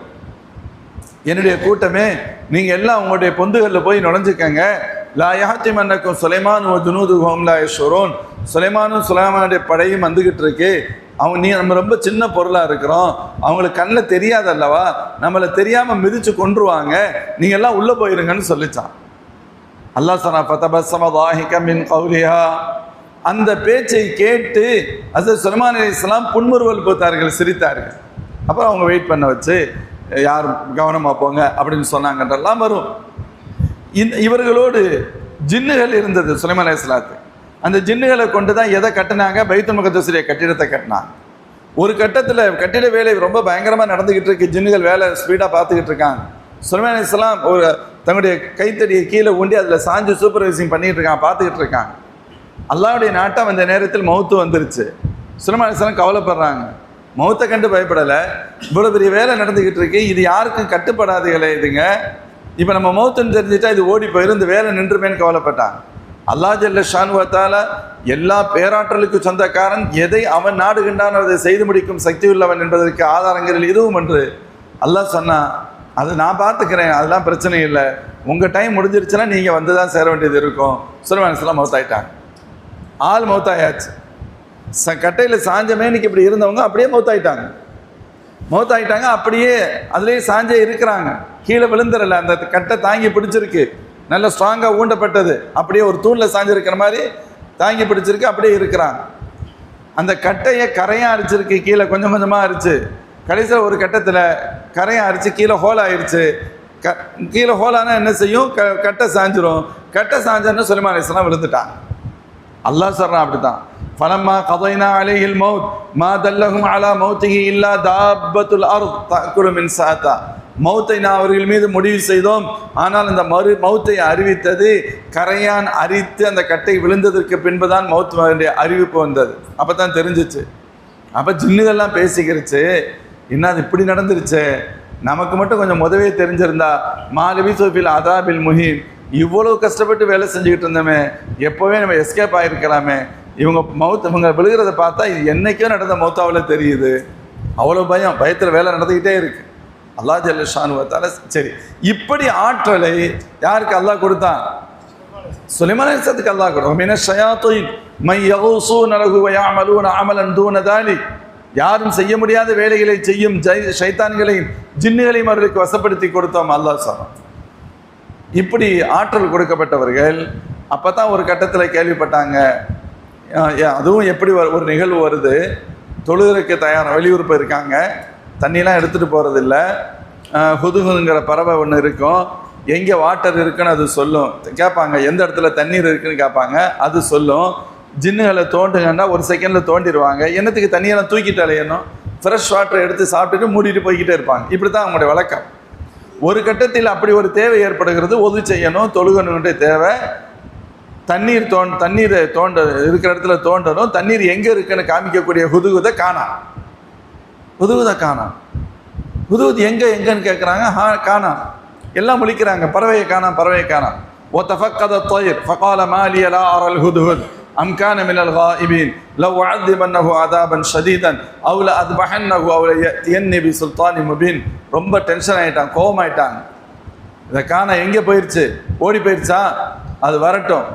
என்னுடைய கூட்டமே நீங்கள் எல்லாம் உங்களுடைய பொந்துகளில் போய் நுழைஞ்சுக்கங்க. லா யஹ்திமன்னக்கும் சுலைமான் வ ஜுனூதுஹும் லா யஷ்உரூன், சுலைமானும் சுலைமானுடைய படையும் வந்துக்கிட்டு இருக்கு. நம்ம ரொம்ப சின்ன பொருளாக இருக்கிறோம், அவங்களுக்கு கண்ணில் தெரியாது அல்லவா, நம்மளை தெரியாமல் மிதித்து கொன்றுவாங்க, நீங்கள் எல்லாம் உள்ளே போயிருங்கன்னு சொல்லிச்சான். அல்லாஹ் சொன்னா, ஃபதபஸ்ஸம ضاحكا من قولها, அந்த பேச்சை கேட்டு ஹஸ்ரத் சுலைமான் அலைஹிஸ்ஸலாம் புன்முறுவல் பூத்தார்கள், சிரித்தார்கள். அப்புறம் அவங்க வெயிட் பண்ண வச்சு யார் கவனமாக போங்க அப்படின்னு சொன்னாங்கன்றெல்லாம் வரும். இவர்களோடு ஜின்னுகள் இருந்தது சுலைமான் அலைஹிஸ்ஸலாத்துக்கு. அந்த ஜின்னுகளை கொண்டு தான் எதை கட்டினாங்க? பைத்துல் முகத்தஸுடைய கட்டிடத்தை கட்டினாங்க. ஒரு கட்டத்தில் கட்டிட வேலை ரொம்ப பயங்கரமாக நடந்துக்கிட்டு இருக்கு. ஜின்னுகள் வேலை ஸ்பீடாக பார்த்துக்கிட்டு இருக்காங்க. சுலைமான் அலைஹிஸ்ஸலாம் ஒரு தங்களுடைய கைத்தடியை கீழே ஊண்டி அதில் சாஞ்சு சூப்பர்வைசிங் பண்ணிக்கிட்டு இருக்காங்க, பார்த்துக்கிட்டு இருக்காங்க. அல்லாஹ்வுடைய நாட்டம் அந்த நேரத்தில் மௌத்து வந்துருச்சு. சுலைமான் அலைஹிஸ்ஸலாம் கவலைப்படுறாங்க. மௌத்தை கண்டு பயப்படலை. இவ்வளோ பெரிய வேலை நடந்துக்கிட்டு இருக்கு, இது யாருக்கும் கட்டுப்படாதுகளே இதுங்க. இப்போ நம்ம மௌத்துன்னு தெரிஞ்சுட்டா இது ஓடி போயிடும், இந்த வேலை நின்றுமேன்னு கவலைப்பட்டாங்க. அல்லாஹ் ஜல்ல ஷானு வ தஆலா எல்லா பேராற்றலுக்கு சொந்தக்காரன், எதை அவன் நாடுகின்றான் அதை செய்து முடிக்கும் சக்தி உள்ளவன் என்பதற்கு ஆதாரங்களில் இதுவும் என்று அல்லாஹ் சொன்னான். அது நான் பார்த்துக்கிறேன், அதெல்லாம் பிரச்சனை இல்லை, உங்கள் டைம் முடிஞ்சிருச்சுன்னா நீங்கள் வந்து தான் சேர வேண்டியது இருக்கும். சுலைமான் அலைஹிஸ்ஸலாம் மௌத்தாயிட்டாங்க. ஆள் மௌத்தாயாச்சு. கட்டையில் சாஞ்ச மேனிக்கு இப்படி இருந்தவங்க அப்படியே மௌத்தாயிட்டாங்க. அப்படியே அதுலேயே சாஞ்சே இருக்கிறாங்க, கீழே விழுந்துடல. அந்த கட்டை தாங்கி பிடிச்சிருக்கு, நல்ல ஸ்ட்ராங்காக ஊண்டப்பட்டது, அப்படியே ஒரு தூணில் சாஞ்சிருக்கிற மாதிரி தாங்கி பிடிச்சிருக்கு, அப்படியே இருக்கிறாங்க. அந்த கட்டையை கரையாக அரிச்சிருக்கு, கீழே கொஞ்சம் கொஞ்சமாக அரிச்சு, கடைசியில் ஒரு கட்டத்தில் கரையாக அரிச்சு கீழே ஹோல் ஆயிடுச்சு. கீழே ஹோலானா என்ன செய்யும், கட்டை சாஞ்சிரும். கட்டை சாஞ்சன்னு சுலைமான் அலைஹிஸ்ஸலாம் விழுந்துட்டாங்க. அல்லாஹ் சொல்கிறான் அப்படித்தான், ஃபலம்மா கதைனா அலைஹில் மௌத் மா தல்லஹும் அலா மௌத்திஹி இல்லா தாப்பத்துல் அர்த் தஅக்குலு மின் சாத்தா. மௌத்தை நான் அவர்கள் மீது முடிவு செய்தோம், ஆனால் அந்த மௌத்தை அறிவித்தது கரையான் அரித்து அந்த கட்டை விழுந்ததற்கு பின்புதான் மௌத் அறிவிப்பு வந்தது. அப்போ தான் தெரிஞ்சிச்சு. அப்போ ஜின்னுகள்லாம் பேசிக்கிருச்சு, என்ன அது இப்படி நடந்துருச்சு, நமக்கு மட்டும் கொஞ்சம் முதவே தெரிஞ்சிருந்தா மாலவி சோஃபில் அதாபில் முஹீம், இவ்வளோ கஷ்டப்பட்டு வேலை செஞ்சுக்கிட்டு இருந்தோமே, எப்போவே நம்ம எஸ்கேப் ஆகிருக்கலாமே, இவங்க விழுகிறத பார்த்தா இது என்னைக்கோ நடந்த மௌத்தாவில் தெரியுது. அவ்வளோ பயத்தில் வேலை நடந்துக்கிட்டே இருக்கு. அல்லாஹ் ஜல்ல ஷானு வ தஆலா சரி, இப்படி ஆற்றலை யாருக்கு அல்லாஹ் கொடுத்தான்? சுலைமான் அலைஹிஸ்ஸலாத்துக்கு அல்லாஹ் கொடுத்தான். மின ஷயாத்தீன் மை யகூஸூன லஹு வ யஅமலூன அமலன் தூன தாலிக். யாரும் செய்ய முடியாத வேலைகளை செய்யும் ஷைத்தான்களையும் ஜின்னுகளையும் அவர்களுக்கு வசப்படுத்தி கொடுத்தோம் அல்லாஹ் சொன்னான். இப்படி ஆற்றல் கொடுக்கப்பட்டவர்கள் அப்போ தான் ஒரு கட்டத்தில் கேள்விப்பட்டாங்க. அதுவும் எப்படி ஒரு நிகழ்வு வருது, தொழுகிறதுக்கு தயாராக வெளியூர் போயிருக்காங்க, தண்ணியெலாம் எடுத்துகிட்டு போகிறதில்ல. ஹுதுஹுதுங்கிற பறவை ஒன்று இருக்கும், எங்கே வாட்டர் இருக்குன்னு அது சொல்லும். கேட்பாங்க எந்த இடத்துல தண்ணீர் இருக்குன்னு கேட்பாங்க, அது சொல்லும். ஜின்னுகளை தோண்டுங்கன்னா ஒரு செகண்டில் தோண்டிடுவாங்க. என்னத்துக்கு தண்ணியெல்லாம் தூக்கிட்டு அலையணும், ஃப்ரெஷ் வாட்டரை எடுத்து சாப்பிட்டுட்டு மூடிட்டு போய்கிட்டே இருப்பாங்க. இப்படி தான் அவங்களுடைய வழக்கம். ஒரு கட்டத்தில் அப்படி ஒரு தேவை ஏற்படுகிறது, ஒது செய்யணும், தொழுகணுன்ற தேவை. தண்ணீர் தோண்ட இருக்கிற இடத்துல தோண்டணும், தண்ணீர் எங்கே இருக்குன்னு காமிக்கக்கூடிய ஹுதுகுதை காணாம். ஹுதுகுது எங்கன்னு கேட்குறாங்க, காணாம். எல்லாம் முழிக்கிறாங்க, பறவையை காணாம். ஓ தஃபக்கத த்வைர் ஃபகால மா லிய லா அரல் ஹுதுஹுத் அம் கான மினல் காயிபீன் லவ் அஅதிபன்னஹு அதாபன் ஷதீதன் அவ் ல அத்பஹன்னஹு அவ் ல யஅதியன்னி பி சுல்தானின் முபீன். ரொம்ப டென்ஷன் ஆகிட்டாங்க, கோபமாயிட்டாங்க. இதை காண எங்கே போயிடுச்சு, ஓடி போயிடுச்சா, அது வரட்டும்.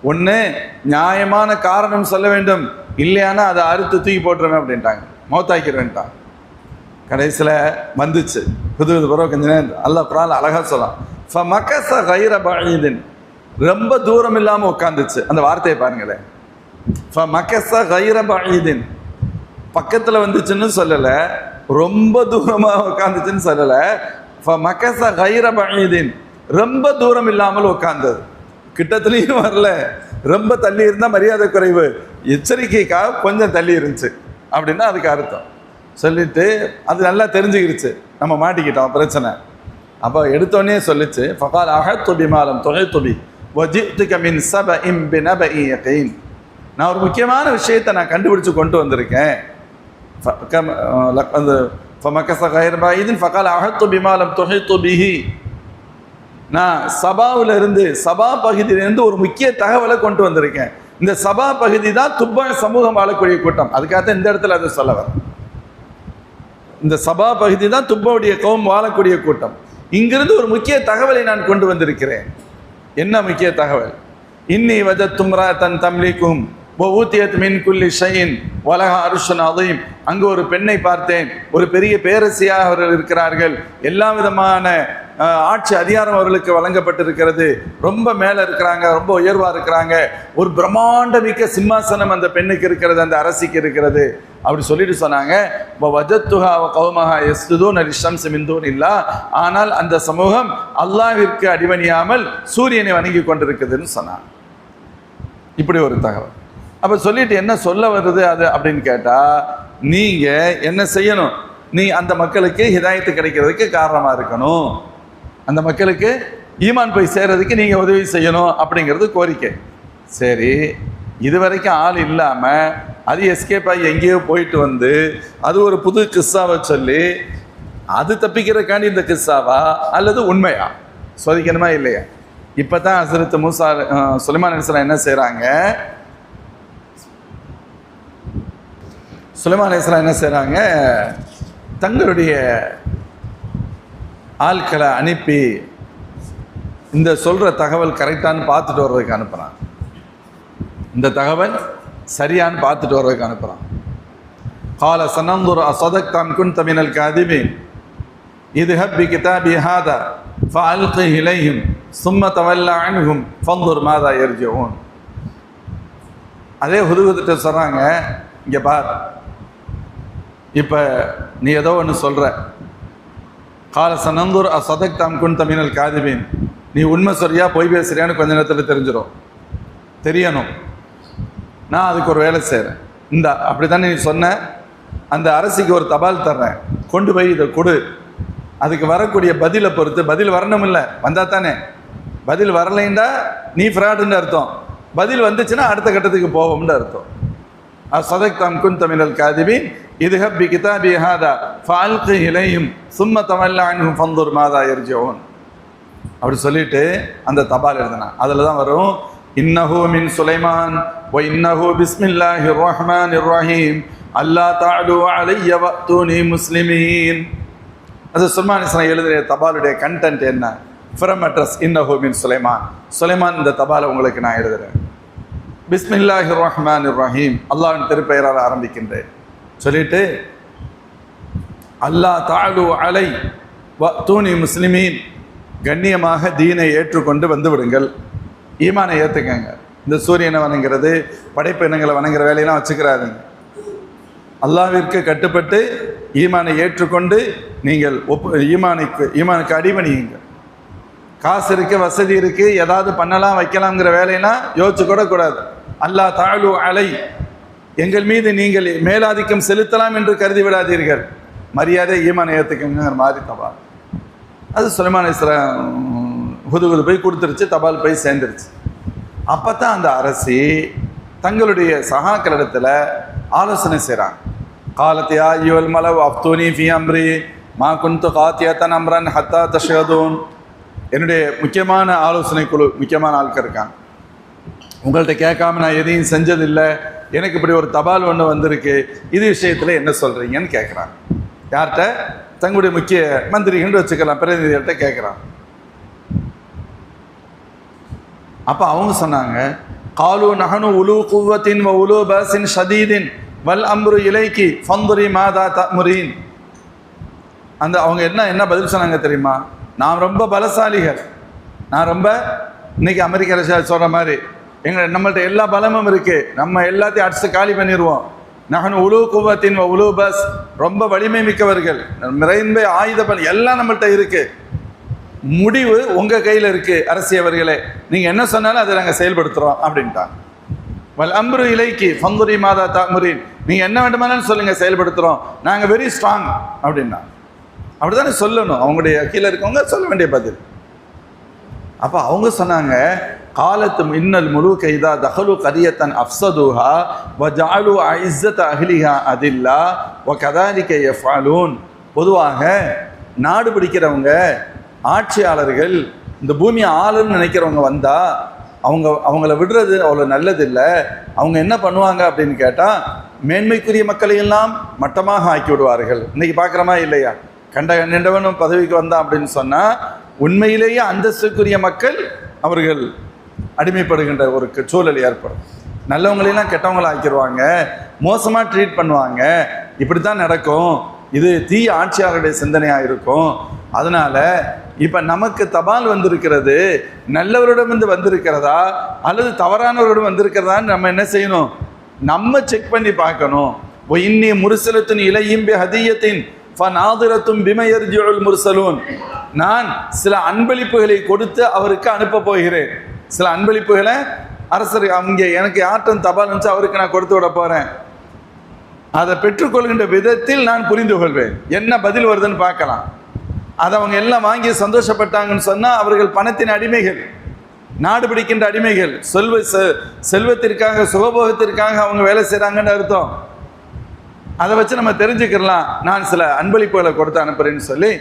ஒன்று நியாயமான காரணம் சொல்ல வேண்டும், இல்லையானா அதை அறுத்து தூக்கி போட்டுருவேன் அப்படின்ட்டாங்க, மௌத்தாக்கிடுவேன்ட்டாங்க. கடைசியில் வந்துச்சு புது பிறகு கொஞ்ச நேரம் அல்லாஹ் குர்ஆன்ல அழகாக சொல்லலாம், ஃபமகஸ கைர பஈதின், ரொம்ப தூரம் இல்லாமல் உட்காந்துச்சு. அந்த வார்த்தையை பாருங்களேன், ஃபமகஸ கைர பஈதின், பக்கத்தில் வந்துச்சுன்னு சொல்லலை, ரொம்ப தூரமாக உட்காந்துச்சுன்னு சொல்லலை. ஃபமகஸ கைர பஈதின், ரொம்ப தூரம் இல்லாமல் உட்கார்ந்தது. கிட்டத்துலேயும் வரல, ரொம்ப தள்ளி இருந்தால் மரியாதை குறைவு, எச்சரிக்கைக்காக கொஞ்சம் தள்ளி இருந்துச்சு அப்படின்னா அதுக்கு அர்த்தம். சொல்லிட்டு அது நல்லா தெரிஞ்சுக்கிடுச்சு, நம்ம மாட்டிக்கிட்டோம் பிரச்சனை. அப்போ எடுத்தோடனே சொல்லிச்சு, ஃபகால் அஹத்து பிமாலம் தொகைத்துபி வஜித்துக மின் சபஇம் பினபஇ யகீன், நான் ஒரு முக்கியமான விஷயத்தை நான் கண்டுபிடிச்சு கொண்டு வந்திருக்கேன். அந்த ஃபமகஸ கைர பஈதின் ஃபகால் அஹத்து பிமாலம் தொகைத்துபிஹி, நான் சபா பகுதியிலிருந்து ஒரு முக்கிய தகவலை கொண்டு வந்திருக்கேன். இந்த சபா பகுதி தான் துப்பா சமூகம் வாழக்கூடிய கூட்டம், அதுக்காக இந்த இடத்துல அதை சொல்ல வர. இந்த சபா பகுதி தான் துப்பாவுடைய கௌம் வாழக்கூடிய கூட்டம். இங்கிருந்து ஒரு முக்கிய தகவலை நான் கொண்டு வந்திருக்கிறேன். என்ன முக்கிய தகவல்? இன்னி வஜத்தும் ராத்தன் தம்லிக்கும் ஊத்தியத் மின் குல்லி ஷைன் வலஹா அர்ஷுன் அதீம், அங்கு ஒரு பெண்ணை பார்த்தேன், ஒரு பெரிய பேரரசியாக அவர்கள் இருக்கிறார்கள், எல்லா விதமான ஆட்சி அதிகாரம் அவர்களுக்கு வழங்கப்பட்டிருக்கிறது, ரொம்ப மேலே இருக்கிறாங்க, ரொம்ப உயர்வாக இருக்கிறாங்க, ஒரு பிரம்மாண்ட மிக்க சிம்மாசனம் அந்த பெண்ணுக்கு இருக்கிறது, அந்த அரசிக்கு இருக்கிறது அப்படி சொல்லிட்டு சொன்னாங்க. வஜத்துஹா கௌமஹா யஸ்ஜுதூன லிஷம்ஸி மின் தூனில்லாஹ், ஆனால் அந்த சமூகம் அல்லாஹ்விற்கு அடிபணியாமல் சூரியனை வணங்கி கொண்டிருக்குதுன்னு சொன்னாங்க. இப்படி ஒரு தகவல். அப்போ சொல்லிட்டு என்ன சொல்ல வருது அது அப்படின்னு கேட்டால், நீங்கள் என்ன செய்யணும், நீ அந்த மக்களுக்கு ஹிதாயத்து கிடைக்கிறதுக்கு காரணமாக இருக்கணும், அந்த மக்களுக்கு ஈமான் போய் சேர்றதுக்கு நீங்கள் உதவி செய்யணும் அப்படிங்கிறது கோரிக்கை. சரி, இது வரைக்கும் ஆள் இல்லாமல் அது எஸ்கேப் ஆகி எங்கேயோ போயிட்டு வந்து அது ஒரு புது கிஸ்ஸாவை சொல்லி அது தப்பிக்கிறக்காண்டி இந்த கிஸ்ஸாவா அல்லது உண்மையா சோதிக்கணுமா இல்லையா? இப்போ தான் ஹஸ்ரத் மூசா சுலைமான் அலைஹிஸ்ஸலாம் என்ன செய்கிறாங்க, சுலைமான் அலைஹிஸ்ஸலாம் என்ன செய்கிறாங்க, தங்களுடைய ஆட்களை அனுப்பி இந்த சொல்கிற தகவல் கரெக்டானு பார்த்துட்டு வர்றதுக்கு அனுப்புகிறான். இந்த தகவல் சரியான்னு பார்த்துட்டு வர்றதுக்கு அனுப்புகிறான். قال سننظر أصدقت أم كنت من الكاذبين اذهب بكتابي هذا فألقه إليهم ثم تولى عنهم فانظر ماذا يرجعون. அதே ஹுதுஹுதுட்ட சொல்கிறாங்க, இங்கே பார், இப்போ நீ ஏதோ ஒன்று சொல்கிற, قال سننظر أصدقت أم كنت من الكاذبين, நீ உண்மை சொல்றியா பொய் பேசுறியான்னு கொஞ்ச நேரத்தில் தெரியணும். நான் அதுக்கு ஒரு வேலை செய்கிறேன். இந்த அப்படி தானே நீ சொன்ன, அந்த அரசிக்கு ஒரு தபால் தர்றேன், கொண்டு போய் இதை கொடு. அதுக்கு வரக்கூடிய பதிலை பொறுத்து, பதில் வரணும் இல்லை, வந்தால் தானே, பதில் வரலைண்டா நீ ஃப்ராடுன்னு அர்த்தம், பதில் வந்துச்சுன்னா அடுத்த கட்டத்துக்கு போவோம்னு அர்த்தம். சதக்தம் குன்த மினல் காதிபீன் இத்ஹப் பி கிதாபி ஹாதா ஃபஅல்கி இலைஹிம் சும்ம தவல்லா அன்ஹும் ஃபன்துர் மாதா யர்ஜிஊன். அப்படி சொல்லிட்டு அந்த தபால் எழுதினா அதில் தான் வரும், இன்னஹு மின் சுலைமான் வ இன்னஹு பிஸ்மில்லாஹிர் ரஹ்மானிர் ரஹீம் அல்லா தஅலு அலைய வஅத்தூனி முஸ்லிமீன். அது சுலைமான் அலைஹிஸ்ஸலாம் எழுதிய தபாலுடைய கண்டென்ட் என்ன? ஃப்ரம் அட்ரஸ் இன்னஹு மின் சுலைமான், சுலைமான் இந்த தபாலை உங்களுக்கு நான் எழுதுகிறேன். பிஸ்மில்லாஹிர் ரஹ்மானிர் ரஹீம், அல்லாஹ்வின் திருப்பெயரால் ஆரம்பிக்கின்றேன் சொல்லிட்டு அல்லா தஅலு அலை வஅத்தூனி முஸ்லிமீன், கண்ணியமாக தீனை ஏற்றுக்கொண்டு வந்து விடுங்கள், ஈமானை ஏற்றுக்கங்க. இந்த சூரியனை வணங்குறது படைப்பு இனங்களை வணங்குற வேலையெல்லாம் வச்சுக்கிறாருங்க. அல்லாஹ்விற்கு கட்டுப்பட்டு ஈமானை ஏற்றுக்கொண்டு நீங்கள் ஈமானுக்கு அடிபணியுங்க. காசு இருக்குது, வசதி இருக்குது, ஏதாவது பண்ணலாம் வைக்கலாம்ங்கிற வேலையெல்லாம் யோசிச்சு கூட கூடாது. அல்லா தஅலு அலை, எங்கள் மீது நீங்கள் மேலாதிக்கம் செலுத்தலாம் என்று கருதி விடாதீர்கள், மரியாதை ஈமானை ஏற்றுக்கங்கிற மாதிரி தபால். அது சுலைமான் அலைஹிஸ்ஸலாம் ஹுதுஹுது போய் கொடுத்துருச்சு, தபால் போய் சேர்ந்துருச்சு. அப்போ தான் அந்த அரசி தங்களுடைய சகாக்களிடத்தில் ஆலோசனை செய்கிறாங்க. காலத் யா அய்யுல் மலவ் அஃப்தூனி ஃபி அம்ரி மா குன்து காத்தியத்தன் அம்ரன் ஹத்தா தஷ்ஹதூன். என்னுடைய முக்கியமான ஆலோசனை குழு, முக்கியமான ஆட்கள் இருக்காங்க, உங்கள்கிட்ட கேட்காம நான் எதையும் செஞ்சதில்லை, எனக்கு இப்படி ஒரு தபால் ஒன்று வந்திருக்கு, இது விஷயத்தில் என்ன சொல்கிறீங்கன்னு கேட்குறாங்க. யார்கிட்ட? தங்களுடைய முக்கிய மந்திரிகள் வச்சுக்கலாம், பிரதிநிதிகள்கிட்ட கேட்குறான். அப்போ அவங்க சொன்னாங்க, காலு நஹனு உலு குவத்தின் வ உலு பஸின் ஷதீதின் வல் அம்ரு இலைக்கி ஃபந்துரி மாதா தமுரீன். அந்த அவங்க என்ன பதில் சொன்னாங்க தெரியுமா? நான் ரொம்ப பலசாலிகள், நான் ரொம்ப, இன்னைக்கு அமெரிக்க ரஷ்யா சொல்கிற மாதிரி நம்மள்ட்ட எல்லா பலமும் இருக்குது, நம்ம எல்லாத்தையும் அடிச்சு காலி பண்ணிடுவோம். நஹனு உலு குவத்தின் வ உலு பஸ், ரொம்ப வலிமை மிக்கவர்கள், நிறைந்த ஆயுத பலம் எல்லாம் நம்மள்கிட்ட இருக்குது, முடிவு உங்கள் கையில் இருக்குது அரசியவர்களே, நீங்கள் என்ன சொன்னாலும் அதை நாங்கள் செயல்படுத்துகிறோம் அப்படின்ட்டாங்க. வல் அம்ரு இலைக்கி ஃபந்துரி மாதா தமுரீன், நீங்கள் என்ன வேண்டுமானாலும் சொல்லுங்கள், செயல்படுத்துகிறோம், நாங்கள் வெரி ஸ்ட்ராங் அப்படின்னா. அப்படி தானே சொல்லணும், அவங்களுடைய கீழே இருக்கவங்க சொல்ல வேண்டிய பதில். அப்போ அவங்க சொன்னாங்க, காலத்து இன்னல் முலூக இதா தஹலு கரியத்தன் அஃப்ஸதுஹா வ ஜஅலு அஇஸ்ஸத அஹ்லிஹா அதில்லா வ கதாலிக யஃஅலூன். பொதுவாக நாடு பிடிக்கிறவங்க, ஆட்சியாளர்கள், இந்த பூமியை ஆளுன்னு நினைக்கிறவங்க வந்தால் அவங்கள விடுறது அவ்வளோ நல்லதில்லை. அவங்க என்ன பண்ணுவாங்க அப்படின்னு கேட்டால், மேன்மைக்குரிய மக்களையெல்லாம் மட்டமாக ஆக்கி விடுவார்கள். இன்றைக்கி பார்க்குறோமா இல்லையா? கண்டவனும் பதவிக்கு வந்தான் அப்படின்னு சொன்னால் உண்மையிலேயே அந்தஸ்துக்குரிய மக்கள் அவர்கள் அடிமைப்படுகின்ற ஒரு சூழல் ஏற்படும். நல்லவங்களெல்லாம் கெட்டவங்களை ஆக்கிடுவாங்க, மோசமாக ட்ரீட் பண்ணுவாங்க, இப்படி தான் நடக்கும். இது தீய ஆட்சியாளருடைய சிந்தனையாக இருக்கும். அதனால் இப்போ நமக்கு தபால் வந்திருக்கிறது நல்லவரிடமிருந்து வந்திருக்கிறதா அல்லது தவறானவரிடம் வந்திருக்கிறதான்னு நம்ம என்ன செய்யணும்? நம்ம செக் பண்ணி பார்க்கணும். இன்னி முர்சலத்தின் இலையும் ஹதியத்தின் ஃபநாதிரத்தும் பிமயர்ஜுல் முர்சலூன். நான் சில அன்பளிப்புகளை கொடுத்து அவருக்கு அனுப்ப போகிறேன். சில அன்பளிப்புகளை அரசர் அங்கே எனக்கு யார்ட்டும் தபால் இருந்துச்சு அவருக்கு நான் கொடுத்து விட போகிறேன். அதை பெற்றுக்கொள்கின்ற விதத்தில் நான் புரிந்து கொள்வேன், என்ன பதில் வருதுன்னு பார்க்கலாம். அதை அவங்க எல்லாம் வாங்கி சந்தோஷப்பட்டாங்கன்னு சொன்னால் அவர்கள் பணத்தின் அடிமைகள். நாடு பிடிக்கின்ற அடிமைகள். செல்வத்திற்காக சுகபோகத்திற்காக அவங்க வேலை செய்கிறாங்கன்னு அர்த்தம். அதை வச்சு நம்ம தெரிஞ்சுக்கலாம். நான் சில அன்பளிப்புகளை கொடுத்து அனுப்புறேன்னு சொல்லி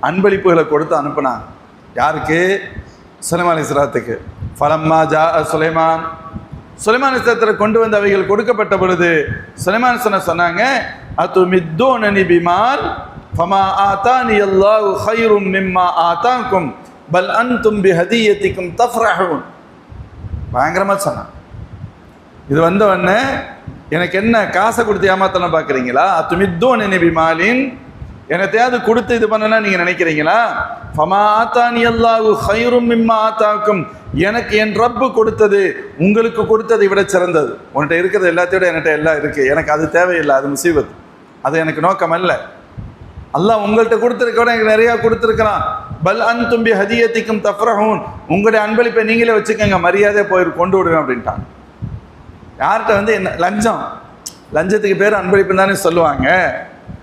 அன்பளிப்புகளை கொடுத்து அனுப்புனான். யாருக்கு? சுலைமான் அலைஹிஸ்ஸலாத்துக்கு. ஃபலம்மா ஜா சுலைமான், சுலைமான் அலைஹிஸ்ஸலாத்தில் கொண்டு வந்து அவைகள் கொடுக்கப்பட்ட பொழுது சுலைமான் சொன்னாங்க, அதுமித்தூனனி பிமால் ஃபமா ஆதானி அல்லாஹு கைரும் மிம்மா ஆதாக்கும் பல் அன்தும் பிஹதியத்திக்கும் தஃப்ரஹூன். பயங்கரமாக சொன்னான். இது வந்த உடனே எனக்கு என்ன காசை கொடுத்து ஏமாத்தலாம் பார்க்குறீங்களா? அதுமித்தூனனி பிமாலின், எனத்தையாவது கொடுத்து இது பண்ணலாம் நீங்கள் நினைக்கிறீங்களா? ஃபமா ஆத்தானி அல்லாஹு கைரும் மிம்மா ஆத்தாக்கும், எனக்கு என் ரப்பு கொடுத்தது உங்களுக்கு கொடுத்ததை விட சிறந்தது. உன்கிட்ட இருக்கிறது எல்லாத்தையும் விட என்கிட்ட எல்லாம் இருக்குது. எனக்கு அது தேவையில்லை, அது முசீபத், அது எனக்கு நோக்கம் அல்ல. அல்லாஹ் உங்கள்கிட்ட கொடுத்துருக்க விட எனக்கு நிறையா கொடுத்துருக்கிறான். பல் அன்தும் பிஹதியத்திக்கும் தஃப்ரஹூன், உங்களுடைய அன்பளிப்பை நீங்களே வச்சுக்கோங்க, மரியாதையை போய் கொண்டு விடுவேன் அப்படின்ட்டாங்க. யார்கிட்ட வந்து என்ன லஞ்சம், லஞ்சத்துக்கு பேர் அன்பளிப்புன்னு தானே சொல்லுவாங்க,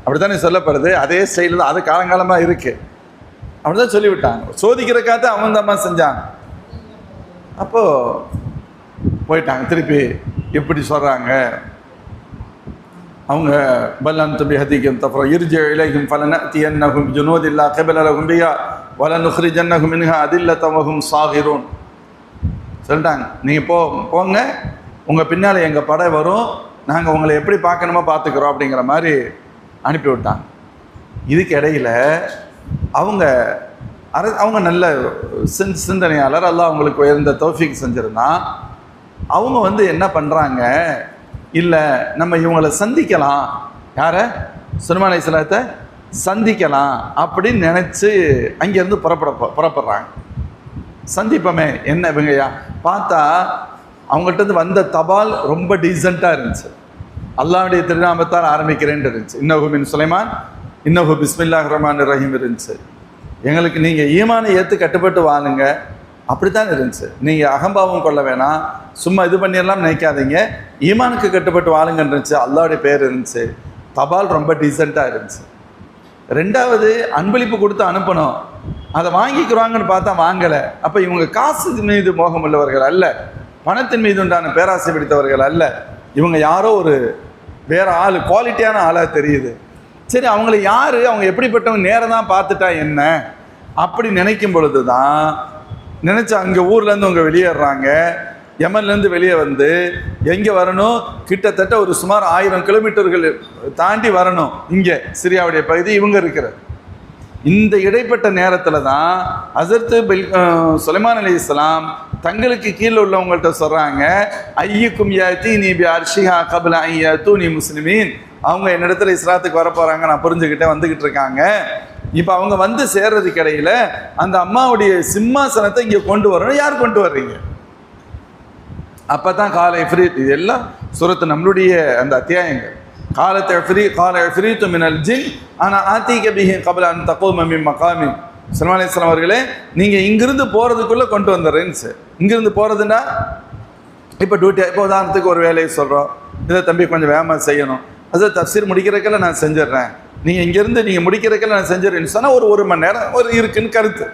அப்படி தானே சொல்லப்படுது. அதே ஸ்டைலில் தான் அது காலங்காலமாக இருக்குது. அப்படி தான் சொல்லிவிட்டாங்க. சோதிக்கிறக்காக அவன் தான் செஞ்சாங்க. அப்போது போயிட்டாங்க. திருப்பி எப்படி சொல்கிறாங்க அவங்க, பல்லன் துபி ஹதிக்கும் தஃப்ரஹூன் இர்ஜி இலைஹிம் ஃபலனஅதியன்னஹும் ஜுனூதில்லா கிபல லஹும் பிஹா வலனுக்ரிஜன்னஹும் மின்ஹா அதில்லத்தன் வஹும் சாகிரூன். சொல்லிட்டாங்க, நீங்கள் போங்க, உங்கள் பின்னால் எங்கள் படை வரும், நாங்கள் உங்களை எப்படி பார்க்கணுமோ பார்த்துக்குறோம் அப்படிங்கிற மாதிரி அனுப்பி விட்டாங்க. இதுக்கு இடையில் அவங்க நல்ல சிந்தனையாளர், அல்லாஹ் அவங்களுக்கு உயர்ந்த தௌஃபீக் செஞ்சுருந்தான். அவங்க வந்து என்ன பண்ணுறாங்க, இல்லை நம்ம இவங்களை சந்திக்கலாம், யாரை? சுலைமான் அலைஹிஸ்ஸலாத்தை சந்திக்கலாம் அப்படின்னு நினச்சி அங்கேருந்து புறப்படுறாங்க. சந்திப்போமே என்ன இவங்கயா பார்த்தா அவங்கள்ட்ட வந்த தபால் ரொம்ப டீசெண்டாக இருந்துச்சு. அல்லாஹ்வுடைய திருநாமத்தால் ஆரம்பிக்கிறேன்னு இருந்துச்சு. இன்னஹு மின் சுலைமான் இன்னஹு பிஸ்மில்லாஹிர் ரஹ்மானிர் ரஹீம் இருந்துச்சு. எங்களுக்கு நீங்கள் ஈமானை ஏற்று கட்டுப்பட்டு வாழுங்க அப்படித்தான் இருந்துச்சு. நீங்கள் அகம்பாவம் கொள்ள வேணாம், சும்மா இது பண்ணிடலாம் நினைக்காதீங்க, ஈமானுக்கு கட்டுப்பட்டு வாழுங்கன்னு இருந்துச்சு. அல்லாஹ்வுடைய பேர் இருந்துச்சு. தபால் ரொம்ப டீசெண்டாக இருந்துச்சு. ரெண்டாவது, அன்பளிப்பு கொடுத்து அனுப்பணும், அதை வாங்கிக்கிறாங்கன்னு பார்த்தா வாங்கலை. அப்போ இவங்க காசு மீது மோகம் உள்ளவர்கள் அல்ல, பணத்தின் மீது உண்டான பேராசை பிடித்தவர்கள் அல்ல. இவங்க யாரோ ஒரு வேற ஆள், குவாலிட்டியான ஆளாக தெரியுது. சரி, அவங்கள யார், அவங்க எப்படிப்பட்டவங்க நேரம் தான் பார்த்துட்டா என்ன அப்படி நினைக்கும் பொழுது தான் நினச்சி அங்கே ஊர்லேருந்து அவங்க வெளியேறாங்க. யமன்லேருந்து வெளியே வந்து எங்கே வரணும், கிட்டத்தட்ட ஒரு சுமார் 1000 கிலோமீட்டர்கள் தாண்டி வரணும். இங்கே சிரியாவுடைய பகுதி இவங்க இருக்கிற இந்த இடைப்பட்ட நேரத்தில் தான் ஹஸரத் சுலைமான் அலைஹிஸ்ஸலாம் தங்களுக்கு கீழே உள்ளவங்கள்ட்ட சொல்கிறாங்க, ஐயுக்கும் யாத்தி நீ பி அர்ஷிஹா கபல ஐயாத்து நீ முஸ்லிமீன். அவங்க என்னிடத்துல இஸ்லாத்துக்கு வர போகிறாங்க, நான் புரிஞ்சுக்கிட்டே வந்துக்கிட்டு இருக்காங்க. இப்போ அவங்க வந்து சேர்றதுக்கு இடையில அந்த அம்மாவுடைய சிம்மாசனத்தை இங்கே கொண்டு வரணும். யார் கொண்டு வர்றீங்க? அப்போ தான் கால இஃப்ரீத், இது எல்லாம் சூரத்து நம்மளுடைய அந்த அத்தியாயங்கள். கால இஃப்ரீத்து மினல் ஜின் ஆனா ஆத்திக பிஹி கபல அன் தகூம மின் மகாமி. சுலைமான் அலைஹிஸ்ஸலாம் அவர்களே, நீங்கள் இங்கிருந்து போகிறதுக்குள்ளே கொண்டு வந்துடுறேன்னு சார். இங்கிருந்து போகிறதுன்னா இப்போ டியூட்டி, இப்போ உதாரணத்துக்கு ஒரு வேலையை சொல்கிறோம், இதை தம்பி கொஞ்சம் வேகமாக செய்யணும், அது தஃப்சீர் முடிக்கிறதுக்கெல்லாம் நான் செஞ்சிடுறேன், நீங்கள் இங்கேருந்து நீங்கள் முடிக்கிறதுக்கெல்லாம் நான் செஞ்சிடறேன்னு சொன்னால் ஒரு மணி நேரம் ஒரு இருக்குன்னு கருத்து.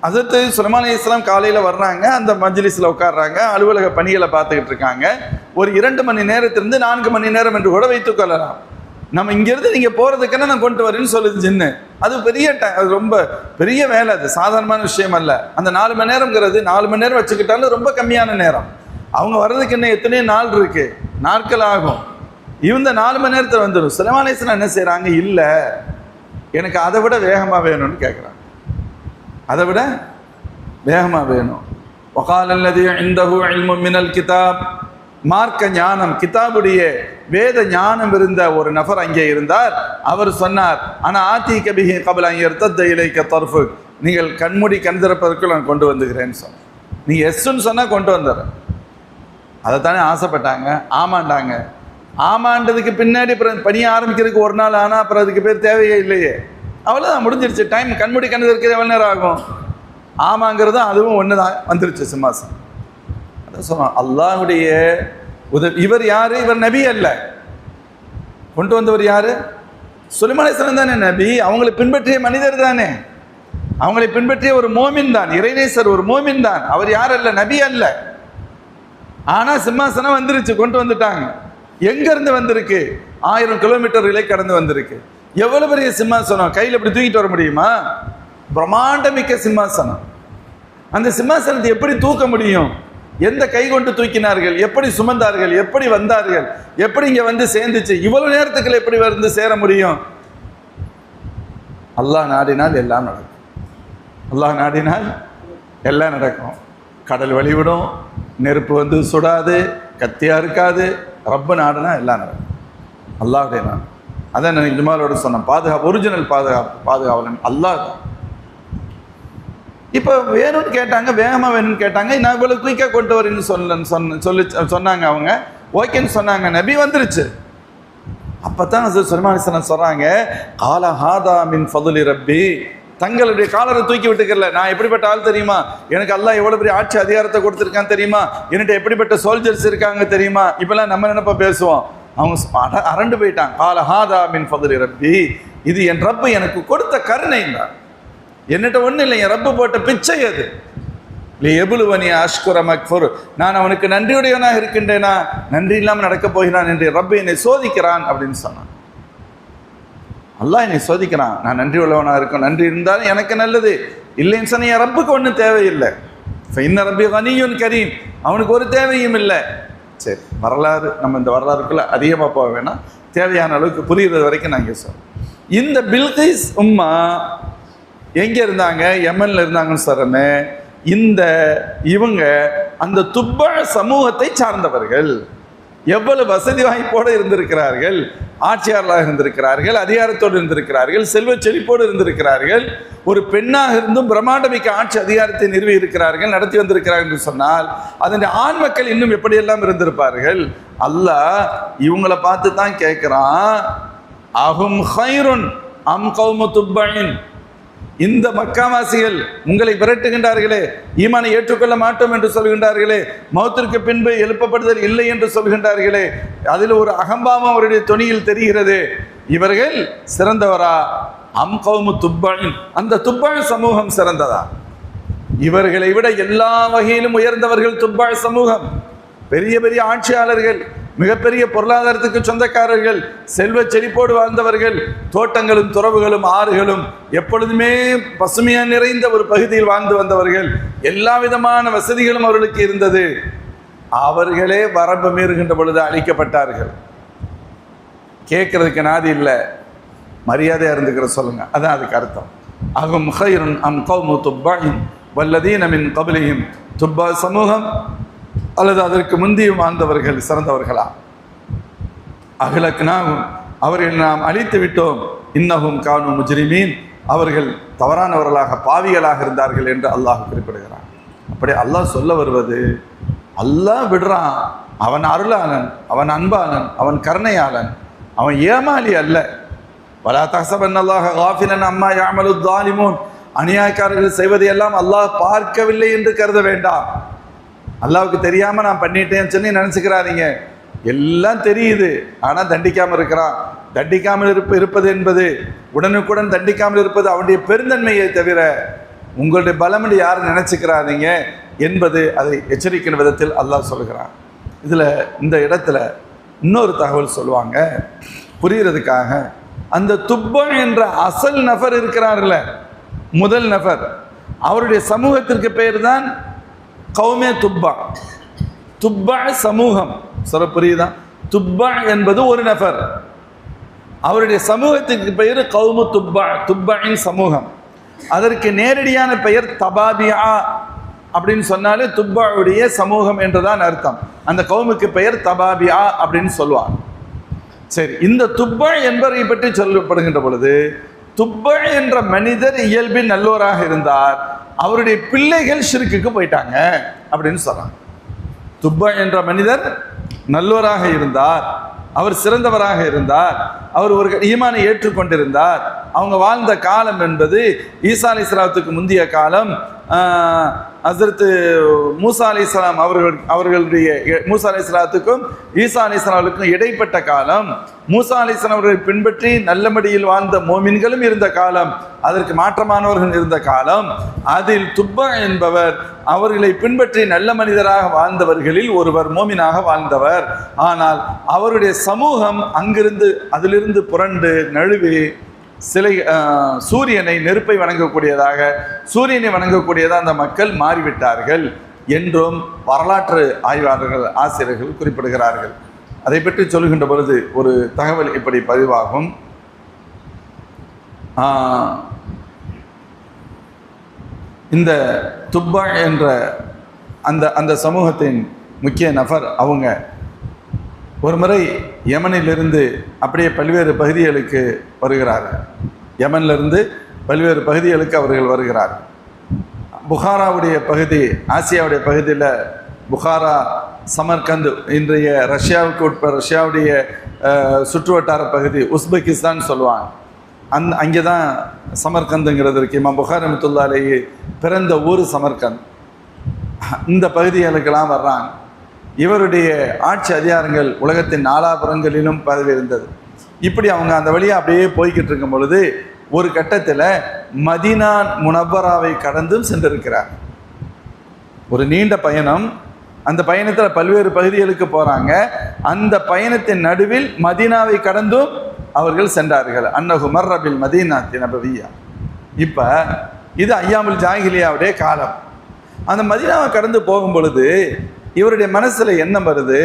ஹஸரத் சுலைமான் அலைஹிஸ்ஸலாம் காலையில் வர்றாங்க, அந்த மஜ்லிஸில் உட்காடுறாங்க, அலுவலக பணிகளை பார்த்துக்கிட்டு இருக்காங்க. ஒரு 2 மணி நேரத்திலிருந்து 4 மணி நேரம் என்று கூட வைத்துக்கொள்ளலாம். நம்ம இங்கேருந்து நீங்கள் போகிறதுக்குன்னா நான் கொண்டு வரேன்னு சொல்லுது ஜின்னு. அது பெரிய அது ரொம்ப பெரிய வேலை, அது சாதாரணமான விஷயம் அல்ல. அந்த 4 மணி நேரம்ங்கிறது 4 மணி நேரம் வச்சுக்கிட்டாலும் ரொம்ப கம்மியான நேரம். அவங்க வர்றதுக்கு இன்னும் எத்தனையோ நாள் இருக்குது, நாட்கள் ஆகும். இந்த 4 மணி நேரத்தில் வந்துடும். சுலைமான் அலைஹிஸ்ஸலாம் என்ன செய்கிறாங்க, இல்லை எனக்கு அதை விட வேகமாக வேணும்னு கேட்குறாங்க. அதை விட வேகமாக வேணும். வகால அல்லதி இன்தஹு இல்மும் மினல் கிதாப், மார்க்க ஞானம், கிதாபுடைய வேத ஞானம் இருந்த ஒரு நபர் அங்கே இருந்தார். அவர் சொன்னார், ஆனால் ஆத்தி கபிஹி கபல எர்த்தத்த இலைக்க தர்ஃபு, நீங்கள் கண்மூடி கண் திறப்பதற்குள் நான் கொண்டு வந்துக்கிறேன்னு சொன்னேன். நீங்கள் எஸ்ன்னு சொன்னால் கொண்டு வந்துடுறேன். அதைத்தானே ஆசைப்பட்டாங்க, ஆமாண்டாங்க. ஆமாண்டதுக்கு பின்னாடி அப்புறம் பணியை ஆரம்பிக்கிறதுக்கு ஒரு நாள் ஆனால் அப்புறம் அதுக்கு பேர் தேவையே இல்லையே, அவ்வளோதான் முடிஞ்சிருச்சு. டைம் கண்மூடி கண் திறக்கிறது எவ்வளோ நேரம் ஆகும்? ஆமாங்கிறதும் அதுவும் ஒன்று தான், வந்துருச்சு சிம்மாசனம். அதான் சொன்னோம், அல்லாஹ்வுடைய உதவி. இவர் யார்? இவர் நபி அல்ல. கொண்டு வந்தவர் யார்? சுலைமான் அலைஹிஸ்ஸலாம் தானே நபி, அவங்களை பின்பற்றிய மனிதர் தானே. அவங்களை பின்பற்றிய ஒரு மோமின் தான், இறைநேசர் ஒரு மோமின் தான். அவர் யார் அல்ல, நபி அல்ல. ஆனா சிம்மாசனம் வந்துருச்சு, கொண்டு வந்துட்டாங்க. எங்க இருந்து வந்திருக்கு? 1000 கிலோமீட்டர்களை கடந்து வந்திருக்கு. எவ்வளவு பெரிய சிம்மாசனம், கையில் இப்படி தூக்கிட்டு வர முடியுமா? பிரம்மாண்டமிக்க சிம்மாசனம். அந்த சிம்மாசனத்தை எப்படி தூக்க முடியும்? எந்த கை கொண்டு தூக்கினார்கள், எப்படி சுமந்தார்கள், எப்படி வந்தார்கள், எப்படி இங்க வந்து சேர்ந்துச்சு? இவ்வளவு நேரத்துக்குள்ள எப்படி வந்து சேர முடியும்? அல்லாஹ் நாடினால் எல்லாம் நடக்கும். அல்லாஹ் நாடினால் எல்லாம் நடக்கும். கடல் வழிவிடும், நெருப்பு வந்து சுடாது, கத்தியா இருக்காது. ரப்ப நாடுனா எல்லாம் நடக்கும். அல்லாஹுடைய நாடு. அதான் நான் ஜுமாலோட சொன்னேன், பாதுகாப்பு, ஒரிஜினல் பாதுகாவலன் அல்லாஹ் தான். இப்போ வேணும்னு கேட்டாங்க, வேகமாக வேணும்னு கேட்டாங்க. நான் இவ்வளவு குயிக்காக கொண்டு வரேன்னு சொன்னாங்க. அவங்க ஓகேன்னு சொன்னாங்க. நபி வந்துருச்சு. அப்பதான் சுலைமான் சொல்றாங்க, கால ஹாதா மின் ஃபதுலி ரப்பி, தங்களுடைய காலரை தூக்கி விட்டுக்கல. நான் எப்படிப்பட்ட ஆள் தெரியுமா? எனக்கு அல்லாஹ் எவ்வளவு பெரிய ஆட்சி அதிகாரத்தை கொடுத்துருக்கான் தெரியுமா? என்கிட்ட எப்படிப்பட்ட சோல்ஜர்ஸ் இருக்காங்க தெரியுமா? இப்பெல்லாம் நம்ம நினைப்ப பேசுவோம். அவங்க அரண்டு போயிட்டாங்க. கால ஹாதா மின் ஃபதுலி ரப்பி, இது என் ரப்பு எனக்கு கொடுத்த கருணை தான். என்னட்ட ஒன்றும் இல்லை, என் ரப்பு போட்ட பிச்சை அது. எபுலுவனி அஷ்குர மக்ஃபுர், நான் அவனுக்கு நன்றியுடையவனாக இருக்கின்றேனா, நன்றி இல்லாமல் நடக்கப் போகிறான் என்று ரப்பு என்னை சோதிக்கிறான் அப்படின்னு சொன்னான். அல்லாஹ் என்னை சோதிக்கிறான், நான் நன்றி உள்ளவனாக இருக்கும். நன்றி இருந்தாலும் எனக்கு நல்லது, இல்லைன்னு சொன்ன என் ரப்புக்கு ஒன்றும் தேவையில்லை. இன்ன ரப்பி கனியுன் கரீம், அவனுக்கு ஒரு தேவையும் இல்லை. சரி, வரலாறு நம்ம இந்த வரலாறுக்குள்ள அதிகமாக போக வேணாம், தேவையான அளவுக்கு புரிகிறது வரைக்கும் நான் சொல்றேன். இந்த பில்கிஸ் உம்மா எங்கே இருந்தாங்க? யமன்ல இருந்தாங்கன்னு சொல்றமே. இவங்க அந்த துப்பா சமூகத்தை சார்ந்தவர்கள். எவ்வளவு வசதி வாய்ப்போடு இருந்திருக்கிறார்கள், ஆட்சியாளராக இருந்திருக்கிறார்கள், அதிகாரத்தோடு இருந்திருக்கிறார்கள், செல்வ செழிப்போடு இருந்திருக்கிறார்கள். ஒரு பெண்ணாக இருந்தும் பிரம்மாண்டமிக்க ஆட்சி அதிகாரத்தை நிறுவி இருக்கிறார்கள், நடத்தி வந்திருக்கிறார்கள் என்று சொன்னால் அதனுடைய ஆண் மக்கள் இன்னும் எப்படியெல்லாம் இருந்திருப்பார்கள். அல்லாஹ் இவங்களை பார்த்து தான் கேட்கிறான், அஹும் ஹைருன் அம் கௌமு துப்பைன், இந்த மக்காவாசிகள் உங்களை விரட்டுகின்றார்களே, ஈமானை ஏற்றுக்கொள்ள மாட்டோம் என்று சொல்கின்றார்களே, மௌத்திற்கு பின்பு எழுப்பப்படுதல் இல்லை என்று சொல்கின்றார்களே, அதில் ஒரு அகம்பாவம் அவருடைய தொனியில் தெரிகிறது. இவர்கள் சிறந்தவரா? அம் கௌமு துப்பைன், அந்த துப்பை சமூகம் சிறந்ததா? இவர்களை விட எல்லா வகையிலும் உயர்ந்தவர்கள் துப்பை சமூகம். பெரிய பெரிய ஆட்சியாளர்கள், மிகப்பெரிய பொருளாதாரத்துக்கு சொந்தக்காரர்கள், செல்வ செழிப்போடு வாழ்ந்தவர்கள், தோட்டங்களும் துறவுகளும் ஆறுகளும் எப்பொழுதுமே பசுமையா நிறைந்த ஒரு பகுதியில் வாழ்ந்து வந்தவர்கள், எல்லா விதமான வசதிகளும் அவர்களுக்கு இருந்தது. அவர்களே வரம்பு மீறுகின்ற பொழுது அழிக்கப்பட்டார்கள். கேட்கறதுக்கு நாதி இல்லை, மரியாதையா இருந்துக்கிற சொல்லுங்க, அதான் அதுக்கு அர்த்தம். அகும் ஹைருன் அம் கௌமு துப்பைன் வல்லதீன மின் கப்லிஹிம், துப்பா சமூகம் அல்லது அதற்கு முந்தியும் வாழ்ந்தவர்கள் சிறந்தவர்களா? அஹ்லக்னாஹும், அவர்கள் நாம் அழித்து விட்டோம். இன்னஹும் கானு முஜ்ரிமீன், அவர்கள் தவறானவர்களாக பாவிகளாக இருந்தார்கள் என்று அல்லாஹ் குறிப்பிடுகிறான். அப்படி அல்லாஹ் சொல்ல வருவது, அல்லாஹ் விடுறான், அவன் அருளாளன், அவன் அன்பாளன், அவன் கருணையாளன், அவன் ஏமாளி அல்ல. வலா தஹ்சபன்னல்லாஹ காஃபிலன் அம்மா யஅமலு ஸாலிமூன், அநியாயக்காரர்கள் செய்வதையெல்லாம் அல்லாஹ் பார்க்கவில்லை என்று கருத வேண்டாம். அல்லாவுக்கு தெரியாம நான் பண்ணிட்டேன்னு சொல்லி நினைச்சுக்கிறாதீங்க. எல்லாம் தெரியுது, ஆனா தண்டிக்காமல் இருக்கிறான். தண்டிக்காமல் இருப்பது என்பது, உடனுக்குடன் தண்டிக்காமல் இருப்பது அவனுடைய பெருந்தன்மையை தவிர உங்களுடைய பலம் என்று யாரும் நினைச்சுக்கிறாதீங்க என்பது அதை எச்சரிக்கிற விதத்தில் அல்லாஹ் சொல்கிறான். இதுல இந்த இடத்துல இன்னொரு தகவல் சொல்லுவாங்க புரிகிறதுக்காக. அந்த துப்பா என்ற அசல் நபர் இருக்கிறார்கள, முதல் நபர், அவருடைய சமூகத்திற்கு பெயர் தான் கௌமே துப்பா. துப்பா சமூகம் சொல்ல புரியுதா? துப்பா என்பது ஒரு நபர், அவருடைய சமூகத்திற்கு பெயர் கௌமு துப்பா, துப்பாயின் சமூகம். அதற்கு நேரடியான பெயர் தபாபியா அப்படின்னு சொன்னாலே துப்பாவுடைய சமூகம் என்றுதான் அர்த்தம். அந்த கௌமுக்கு பெயர் தபாபியா அப்படின்னு சொல்லுவாங்க. சரி, இந்த துப்பா என்பவரை பற்றி சொல்லப்படுகின்ற பொழுது, துப்பா என்ற மனிதர் இயல்பில் நல்லோராக இருந்தார், அவருடைய பிள்ளைகள் ஷிர்க்குக்கு போயிட்டாங்க அப்படின்னு சொல்றாங்க. துப்பா என்ற மனிதர் நல்லோராக இருந்தார், அவர் சிறந்தவராக இருந்தார், அவர் ஒரு ஈமானை ஏற்றுக்கொண்டிருந்தார். அவங்க வாழ்ந்த காலம் என்பது ஈசா அலைஹிஸ்ஸலாத்துக்கு முந்தைய காலம், ஹஸ்ரத்து மூசா அலைஹிஸ்ஸலாம் அவர்களுடைய மூசா அலைஹிஸ்ஸலாத்துக்கும் ஈசா அலைஹிஸ்ஸலாமுக்கும் இடைப்பட்ட காலம், மூசா அலைஹிஸ்ஸலாம் அவர்களை பின்பற்றி நல்லபடியில் வாழ்ந்த மோமின்களும் இருந்த காலம், அதற்கு மாற்றமானவர்கள் இருந்த காலம். அதில் துப்பா என்பவர் அவர்களை பின்பற்றி நல்ல மனிதராக வாழ்ந்தவர்களில் ஒருவர், மோமினாக வாழ்ந்தவர். ஆனால் அவருடைய சமூகம் அங்கிருந்து அதிலிருந்து புரண்டு நழுவி சிலை சூரியனை, நெருப்பை வணங்கக்கூடியதாக, சூரியனை வணங்கக்கூடியதாக அந்த மக்கள் மாறிவிட்டார்கள் என்றும் வரலாற்று ஆய்வாளர்கள், ஆசிரியர்கள் குறிப்பிடுகிறார்கள். அதை பற்றி சொல்கின்ற பொழுது ஒரு தகவல் இப்படி பதிவாகும். இந்த துப்பா என்ற அந்த சமூகத்தின் முக்கிய நபர் அவங்க ஒரு முறை யமனிலிருந்து அப்படியே பல்வேறு பகுதிகளுக்கு வருகிறார்கள். யமனிலிருந்து பல்வேறு பகுதிகளுக்கு அவர்கள் வருகிறார்கள். புகாராவுடைய பகுதி, ஆசியாவுடைய பகுதியில் புகாரா, சமர்கந்து, இன்றைய ரஷ்யாவுக்கு ரஷ்யாவுடைய சுற்றுவட்டார பகுதி, உஸ்பெகிஸ்தான் சொல்லுவாங்க. அங்கே தான் சமர்கந்துங்கிறது இருக்கு. இமாம் புகாரி ரஹ்மத்துல்லாஹி அலைஹி பிறந்த ஊர் சமர்கந்த். இந்த பகுதிகளுக்கெல்லாம் வர்றாங்க. இவருடைய ஆட்சி அதிகாரங்கள் உலகத்தின் நாலாபுறங்களிலும் பரவி இருந்தது. இப்படி அவங்க அந்த வழியாக அப்படியே போய்கிட்டு இருக்கும் பொழுது ஒரு கட்டத்தில் மதீனா முனவ்வராவை கடந்தும் சென்றிருக்கிறார். ஒரு நீண்ட பயணம். அந்த பயணத்தில் பல்வேறு பகுதிகளுக்கு போகிறாங்க. அந்த பயணத்தின் நடுவில் மதீனாவை கடந்தும் அவர்கள் சென்றார்கள். அன்னஹு மர்ரபில் மதீனாத்தி நபவியா. இப்போ இது ஐயாமுல் ஜாஹிலியாவுடைய காலம். அந்த மதீனாவை கடந்து போகும் பொழுது இவருடைய மனசில் என்ன வருது,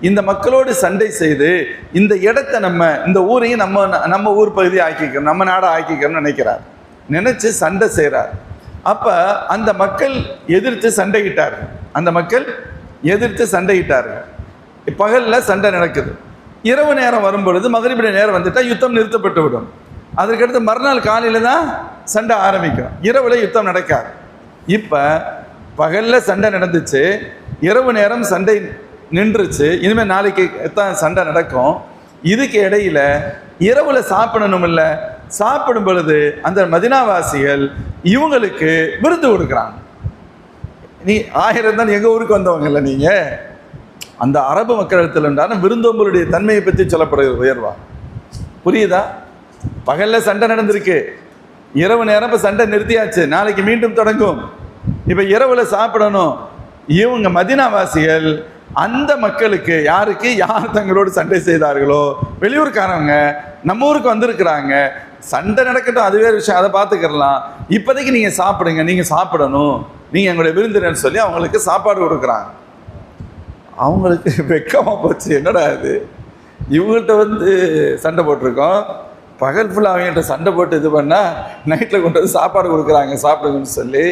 இந்த மக்களோடு சண்டை செய்து இந்த இடத்த இந்த ஊரையும் நம்ம ஊர் பகுதியை ஆக்கிக்கிறோம், நம்ம நாடை ஆக்கிக்கிறோம்னு நினைக்கிறார். நினைச்சு சண்டை செய்கிறார். அப்போ அந்த மக்கள் எதிர்த்து சண்டையிட்டார்கள். பகலில் சண்டை நடக்குது. இரவு நேரம் வரும் பொழுது, மகரிபுடைய நேரம் வந்துட்டால் யுத்தம் நிறுத்தப்பட்டு விடும். அதற்கடுத்து மறுநாள் காலையில் தான் சண்டை ஆரம்பிக்கும். இரவில் யுத்தம் நடக்காது. இப்போ பகலில் சண்டை நடந்துச்சு, இரவு நேரம் சண்டை நின்றுச்சு. இனிமேல் நாளைக்கு தான் சண்டை நடக்கும். இதுக்கு இடையில இரவுல சாப்பிடணும் இல்லை, சாப்பிடும் பொழுது அந்த மதினாவாசிகள் இவங்களுக்கு விருந்து கொடுக்குறாங்க. நீ 1000 தான் எங்கள் ஊருக்கு வந்தவங்க இல்லை, நீங்கள் அந்த அரபு மக்களிடத்தில் உண்டான விருந்தோம்பலுடைய தன்மையை பற்றி சொல்லப்படுகிற உயர்வா புரியுதா? பகலில் சண்டை நடந்திருக்கு, இரவு நேரம் இப்போ சண்டை நிறுத்தியாச்சு, நாளைக்கு மீண்டும் தொடங்கும். இப்போ இரவுல சாப்பிடணும். இவங்க மதீனாவாசிகள் அந்த மக்களுக்கு, யார் தங்களோடு சண்டை செய்தார்களோ, வெளியூர்காரங்க நம்ம ஊருக்கு வந்திருக்கிறாங்க, சண்டை நடக்கட்டும், அது வேறு விஷயம், அதை பார்த்துக்கிறலாம், இப்போதைக்கு நீங்கள் சாப்பிடுங்க, நீங்கள் சாப்பிடணும், நீங்கள் எங்களுடைய விருந்தினர்னு சொல்லி அவங்களுக்கு சாப்பாடு கொடுக்குறாங்க. அவங்களுக்கு வெக்கமாக போச்சு. என்னடா இது, இவங்கள்ட்ட சண்டை போட்டிருக்கோம், பகல் ஃபுல்லாக அவங்கள்ட்ட சண்டை போட்டு இது பண்ணால் நைட்டில் கொண்டு வந்து சாப்பாடு கொடுக்குறாங்க, சாப்பிடுங்கன்னு சொல்லி.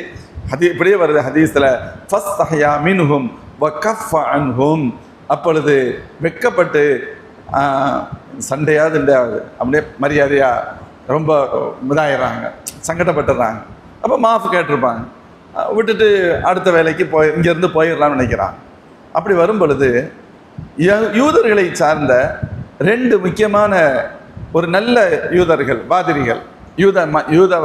அது இப்படியே வருது ஹதீஸில், ஃபஸ்தஹயா மின்ஹும் வகஃப அன்ஹும். அப்பொழுது வெட்கப்பட்டு சண்டையாவது இல்லையாவது அப்படியே மரியாதையாக ரொம்ப இதாகிறாங்க, சங்கடப்பட்டுறாங்க. அப்போ மாஃப் கேட்டிருப்பாங்க, விட்டுட்டு அடுத்த வேலைக்கு இங்கேருந்து போயிடலாம்னு நினைக்கிறாங்க. அப்படி வரும் பொழுது யூதர்களை சார்ந்த 2 முக்கியமான ஒரு நல்ல யூதர்கள், பாதிரிகள், யூத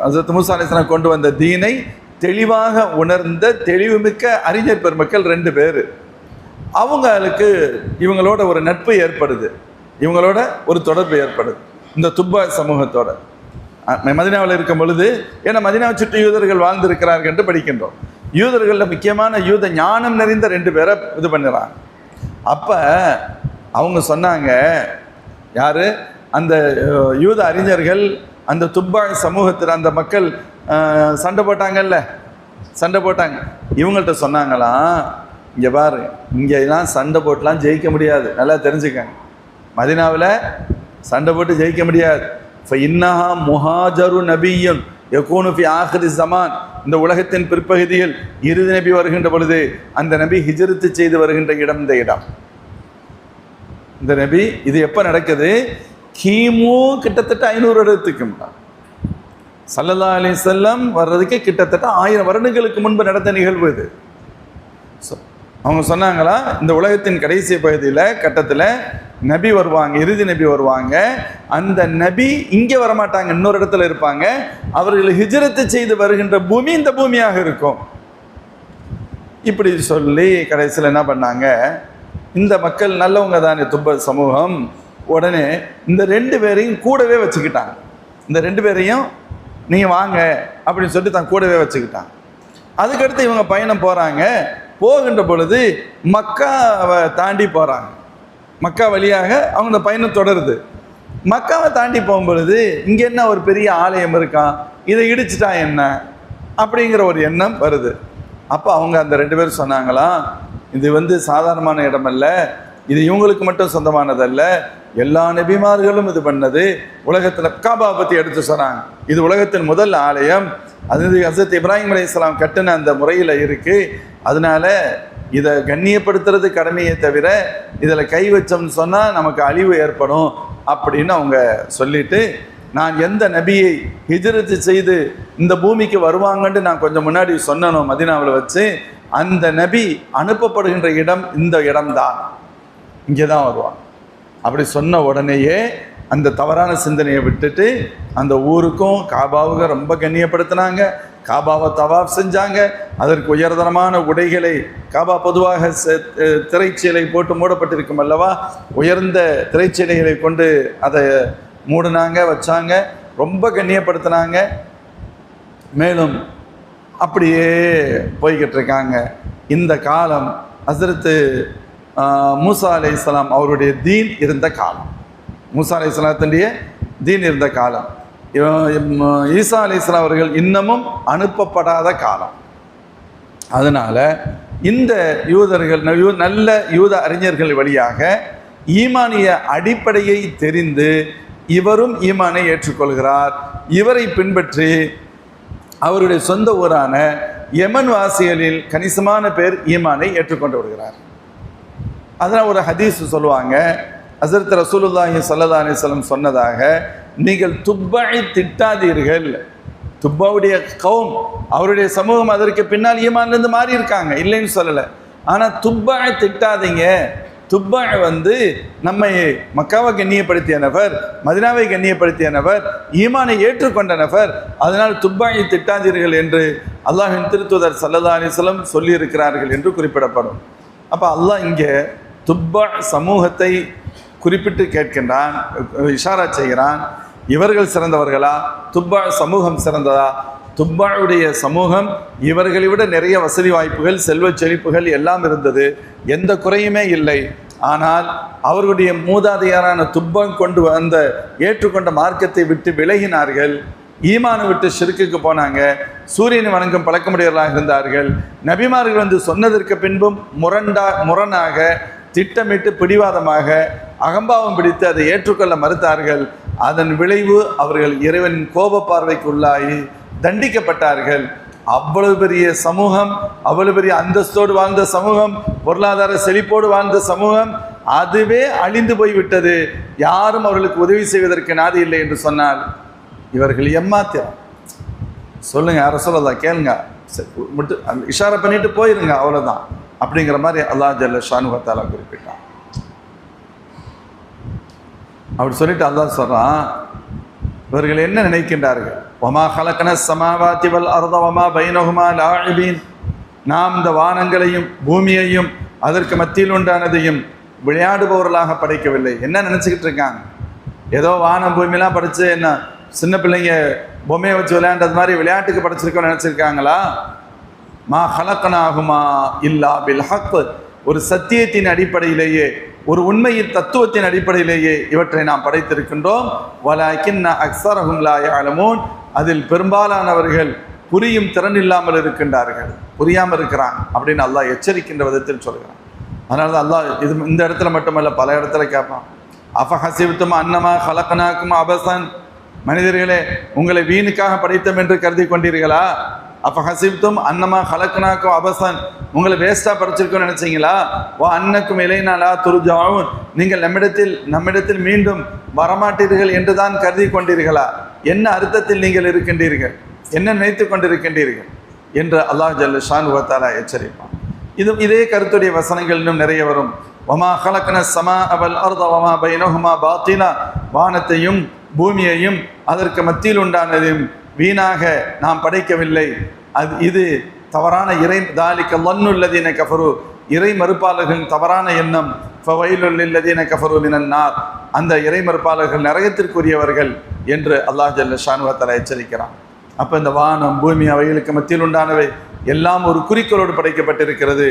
ஹஜ்ரத் மூஸா அலைஹிஸ்ஸலாம் கொண்டு வந்த தீனை தெளிவாக உணர்ந்த தெளிவுமிக்க அறிஞர் பெருமக்கள் 2 பேர். அவங்களுக்கு இவங்களோட ஒரு நட்பு ஏற்படுது, இவங்களோட ஒரு தொடர்பு ஏற்படுது. இந்த துப்பா சமூகத்தோட மதீனாவில் இருக்கும் பொழுது, ஏன்னா மதீனாவை சுற்றி யூதர்கள் வாழ்ந்திருக்கிறார்கள் என்று படிக்கின்றோம். யூதர்களில் முக்கியமான யூத ஞானம் நிறைந்த 2 பேரை இது பண்ணுறாங்க. அப்போ அவங்க சொன்னாங்க, யார் அந்த யூத அறிஞர்கள் அந்த துப்பா சமூகத்தில் அந்த மக்கள் சண்டை போட்டாங்க. இவங்கள்ட்ட சொன்னாங்களாம், இங்கே பாரு, இங்கெல்லாம் சண்டை போட்டுலாம் ஜெயிக்க முடியாது, நல்லா தெரிஞ்சுக்கங்க. மதீனாவில் சண்டை போட்டு ஜெயிக்க முடியாது. இன்னஹா முஹாஜரு நபியும் யகூனு ஃபி ஆஹிரி ஸமான். இந்த உலகத்தின் பிற்பகுதியில் இறுதி நபி வருகின்ற பொழுது அந்த நபி ஹிஜ்ரத்து செய்து வருகின்ற இடம் இந்த இடம். இந்த நபி இது எப்போ நடக்குது? கிமு கிட்டத்தட்ட 500 வருடத்துக்கும் ஸல்லல்லாஹு அலைஹி வஸல்லம் வர்றதுக்கு கிட்டத்தட்ட 1000 வருடங்களுக்கு முன்பு நடந்த நிகழ்வு இது. அவங்க சொன்னாங்களா, இந்த உலகத்தின் கடைசி பகுதியில் கட்டத்தில் நபி வருவாங்க, இறுதி நபி வருவாங்க. அந்த நபி இங்கே வரமாட்டாங்க, இன்னொரு இடத்துல இருப்பாங்க. அவர்கள் ஹிஜ்ரத்து செய்து வருகின்ற பூமி இந்த பூமியாக இருக்கும். இப்படி சொல்லி கடைசியில் என்ன பண்ணாங்க, இந்த மக்கள் நல்லவங்க தானே துப்ப சமூகம், உடனே இந்த 2 பேரையும் கூடவே வச்சுக்கிட்டாங்க. இந்த 2 பேரையும் நீங்கள் வாங்க அப்படின்னு சொல்லிட்டு தான் கூடவே வச்சுக்கிட்டாங்க. அதுக்கடுத்து இவங்க பயணம் போகிறாங்க. போகின்ற பொழுது மக்காவை தாண்டி போகிறாங்க. மக்கா வழியாக அவங்க இந்த பயணம் தொடருது. மக்காவை தாண்டி போகும்பொழுது இங்கே என்ன ஒரு பெரிய ஆலயம் இருக்கான், இதை இடிச்சிட்டா என்ன அப்படிங்கிற ஒரு எண்ணம் வருது. அப்போ அவங்க அந்த 2 பேரும் சொன்னாங்களாம், இது சாதாரணமான இடம் அல்ல, இது இவங்களுக்கு மட்டும் சொந்தமானதல்ல, எல்லா நபிமார்களும் இது பண்ணது. உலகத்தில் காபா பற்றி எடுத்து சொன்னாங்க. இது உலகத்தின் முதல் ஆலயம், அது ஹஸரத் இப்ராஹிம் அலைஹிஸ்ஸலாம் கட்டின அந்த முறையில் இருக்குது. அதனால இதை கண்ணியப்படுத்துறது கடமையை தவிர இதில் கை வச்சோம்னு சொன்னால் நமக்கு அழிவு ஏற்படும் அப்படின்னு அவங்க சொல்லிட்டு, நான் எந்த நபியை ஹிஜ்ரத்து செய்து இந்த பூமிக்கு வருவாங்கன்னு நான் கொஞ்சம் முன்னாடி சொன்னனோ மதீனாவில் வச்சு, அந்த நபி அனுப்பப்படுகின்ற இடம் இந்த இடம்தான், இங்கே தான் வருவான் அப்படி சொன்ன உடனேயே அந்த தவறான சிந்தனையை விட்டுட்டு அந்த ஊருக்கும் காபாவுக்கும் ரொம்ப கண்ணியப்படுத்தினாங்க. காபாவை தவாஃப் செஞ்சாங்க. அதற்கு உயர்தரமான உடைகளை, காபா பொதுவாக திரைச்சீலை போட்டு மூடப்பட்டிருக்கும் அல்லவா, உயர்ந்த திரைச்சீலைகளை கொண்டு அதை மூடினாங்க, வச்சாங்க, ரொம்ப கண்ணியப்படுத்தினாங்க. மேலும் அப்படியே போய்கிட்டு இருக்காங்க. இந்த காலம் ஹஸரத்து மூசா அலைஹிஸ்ஸலாம் அவருடைய தீன் இருந்த காலம், மூசா அலைஹிஸ்ஸலாத்துடைய தீன் இருந்த காலம். ஈசா அலைஹிஸ்ஸலாம் அவர்கள் இன்னமும் அனுப்பப்படாத காலம். அதனால் இந்த யூதர்கள், நல்ல யூத அறிஞர்கள் வழியாக ஈமானிய அடிப்படையை தெரிந்து இவரும் ஈமானை ஏற்றுக்கொள்கிறார். இவரை பின்பற்றி அவருடைய சொந்த ஊரான யமன் வாசிகளில் கணிசமான பேர் ஈமானை ஏற்றுக்கொண்டு விடுகிறார். அதனால் ஒரு ஹதீஸ் சொல்லுவாங்க, ஹஸரத் ரசூலுல்லாஹி ஸல்லல்லாஹு அலைஹி வஸல்லம் சொன்னதாக, நீங்கள் துப்பை திட்டாதீர்கள். துப்பாவுடைய கௌம், அவருடைய சமூகம் அதற்கு பின்னால் ஈமான்லேருந்து மாறி இருக்காங்க, இல்லைன்னு சொல்லலை. ஆனால் துப்பை திட்டாதீங்க. துப்பா நம்மை மக்காவை கண்ணியப்படுத்திய நபர், மதினாவை கண்ணியப்படுத்திய நபர், ஈமானை ஏற்றுக்கொண்ட நபர். அதனால் துப்பாயை திட்டாதீர்கள் என்று அல்லாஹ்வின் திருத்தூதர் ஸல்லல்லாஹு அலைஹி வஸல்லம் சொல்லியிருக்கிறார்கள் என்று குறிப்பிடப்படும். அப்போ அல்லாஹ் இங்கே துப்பா சமூகத்தை குறிப்பிட்டு கேட்கின்றான், இஷாரா செய்கிறான். இவர்கள் சிறந்தவர்களா, துப்பா சமூகம் சிறந்ததா? துப்பாவுடைய சமூகம் இவர்களை விட நிறைய வசதி வாய்ப்புகள், செல்வ செழிப்புகள் எல்லாம் இருந்தது, எந்த குறையுமே இல்லை. ஆனால் அவர்களுடைய மூதாதையரான துப்பம் கொண்டு வந்த ஏற்றுக்கொண்ட மார்க்கத்தை விட்டு விலகினார்கள், ஈமானை விட்டு ஷிர்க்குக்கு போனாங்க, சூரியனை வணங்கும் பழக்கமுடையவர்களாக இருந்தார்கள். நபிமார்கள் சொன்னதற்கு பின்பும் முரணாக திட்டமிட்டு பிடிவாதமாக அகம்பாவம் பிடித்து அதை ஏற்றுக்கொள்ள மறுத்தார்கள். அதன் விளைவு அவர்கள் இறைவனின் கோப பார்வைக்குள்ளாகி தண்டிக்கப்பட்டார்கள். அவ்வளவு பெரிய சமூகம், அவ்வளவு பெரிய அந்தஸ்தோடு வாழ்ந்த சமூகம், பொருளாதார செழிப்போடு வாழ்ந்த சமூகம், அதுவே அழிந்து போய்விட்டது. யாரும் அவர்களுக்கு உதவி செய்வதற்கு நாதி இல்லை என்று சொன்னால் இவர்கள் ஏமாத்திரம். சொல்லுங்க, யார சொல்லலாம், கேளுங்க, மட்டும் இஷாரா பண்ணிட்டு போயிருங்க, அவ்வளோதான் அப்படிங்கிற மாதிரி அல்லாஹ் ஜல்ல ஷானுஹு வ தஆலா குறிப்பிட்டான். அப்படி சொல்லிட்டு அல்லாஹ் சொல்றான், இவர்கள் என்ன நினைக்கின்றார்கள்? வமா ஹலக்ன ஸமாவாதி வல் அர்த வமா பைனஹுமா லாஇபீன். நாம் இந்த வானங்களையும் பூமியையும் அதற்கு மத்தியில் உண்டானதையும் விளையாடுபவர்களாக படைக்கவில்லை. என்ன நினச்சிக்கிட்டு இருக்காங்க? ஏதோ வானம் பூமியெல்லாம் படைச்சு என்ன சின்ன பிள்ளைங்க பொம்மையை வச்சு விளையாண்டது மாதிரி விளையாட்டுக்கு படைச்சிருக்கோன்னு நினச்சிருக்காங்களா? மா ஹலக்னாஹுமா இல்லா பில் ஹக். ஒரு சத்தியத்தின் அடிப்படையிலேயே, ஒரு உண்மையின் தத்துவத்தின் அடிப்படையிலேயே இவற்றை நாம் படைத்திருக்கின்றோம். வலாக்கின்ன அக்ஸரஹும் லா யஅலமூன். அதில் பெரும்பாலானவர்கள் புரியும் திறன் இல்லாமல் இருக்கின்றார்கள், புரியாமல் இருக்கிறாங்க அப்படின்னு அல்லாஹ் எச்சரிக்கின்ற விதத்தில் சொல்கிறான். அதனால தான் அல்லாஹ் இந்த இடத்துல மட்டுமல்ல, பல இடத்துல கேட்பான். அஃபஹஸிப்தும் அன்னமா ஹலக்னாக்கும் அபஸன். மனிதர்களே, உங்களை வீணுக்காக படைத்தோம் என்று கருதி கொண்டீர்களா? அஃபஹஸிப்தும் அன்னமா ஹலக்னாக்கும் அபஸன். உங்களை வேஸ்ட்டாக படைச்சிருக்கோன்னு நினச்சிங்களா? வா அன்னக்கும் இலைனா லா துர்ஜஊன். நீங்கள் நம்மிடத்தில் மீண்டும் வரமாட்டீர்கள் என்று தான் கருதி கொண்டீர்களா? என்ன அர்த்தத்தில் நீங்கள் இருக்கின்றீர்கள், என்ன நினைத்து கொண்டிருக்கின்றீர்கள் என்று அல்லாஹ் ஜல்ல ஷானுஹு வ தஆலா எச்சரிப்பான். இதே கருத்துடைய வசனங்கள் இன்னும் நிறைய வரும். வமா ஹலக்ன ஸமாஅ வல் அர்த வமா பைனஹுமா பாத்திலா, வானத்தையும் பூமியையும் அதற்கு மத்தியில் உண்டானதையும் வீணாக நாம் படைக்கவில்லை. இது தவறான இறை தாலிக லன்னுல்லதீன கஃபரு, இறை மறுப்பாளர்களின் தவறான எண்ணம். ஃபவைலுல் லில்லதீன கஃபரு மினன் நார், அந்த இறை மறுப்பாளர்கள் நரகத்திற்குரியவர்கள் என்று அல்லாஹ் ஜல்ல ஷானுஹு தஆலா எச்சரிக்கிறான். அப்போ இந்த வானம் பூமி அவைகளுக்கு மத்தியில் உண்டானவை எல்லாம் ஒரு குறிக்கோளோடு படைக்கப்பட்டிருக்கிறது.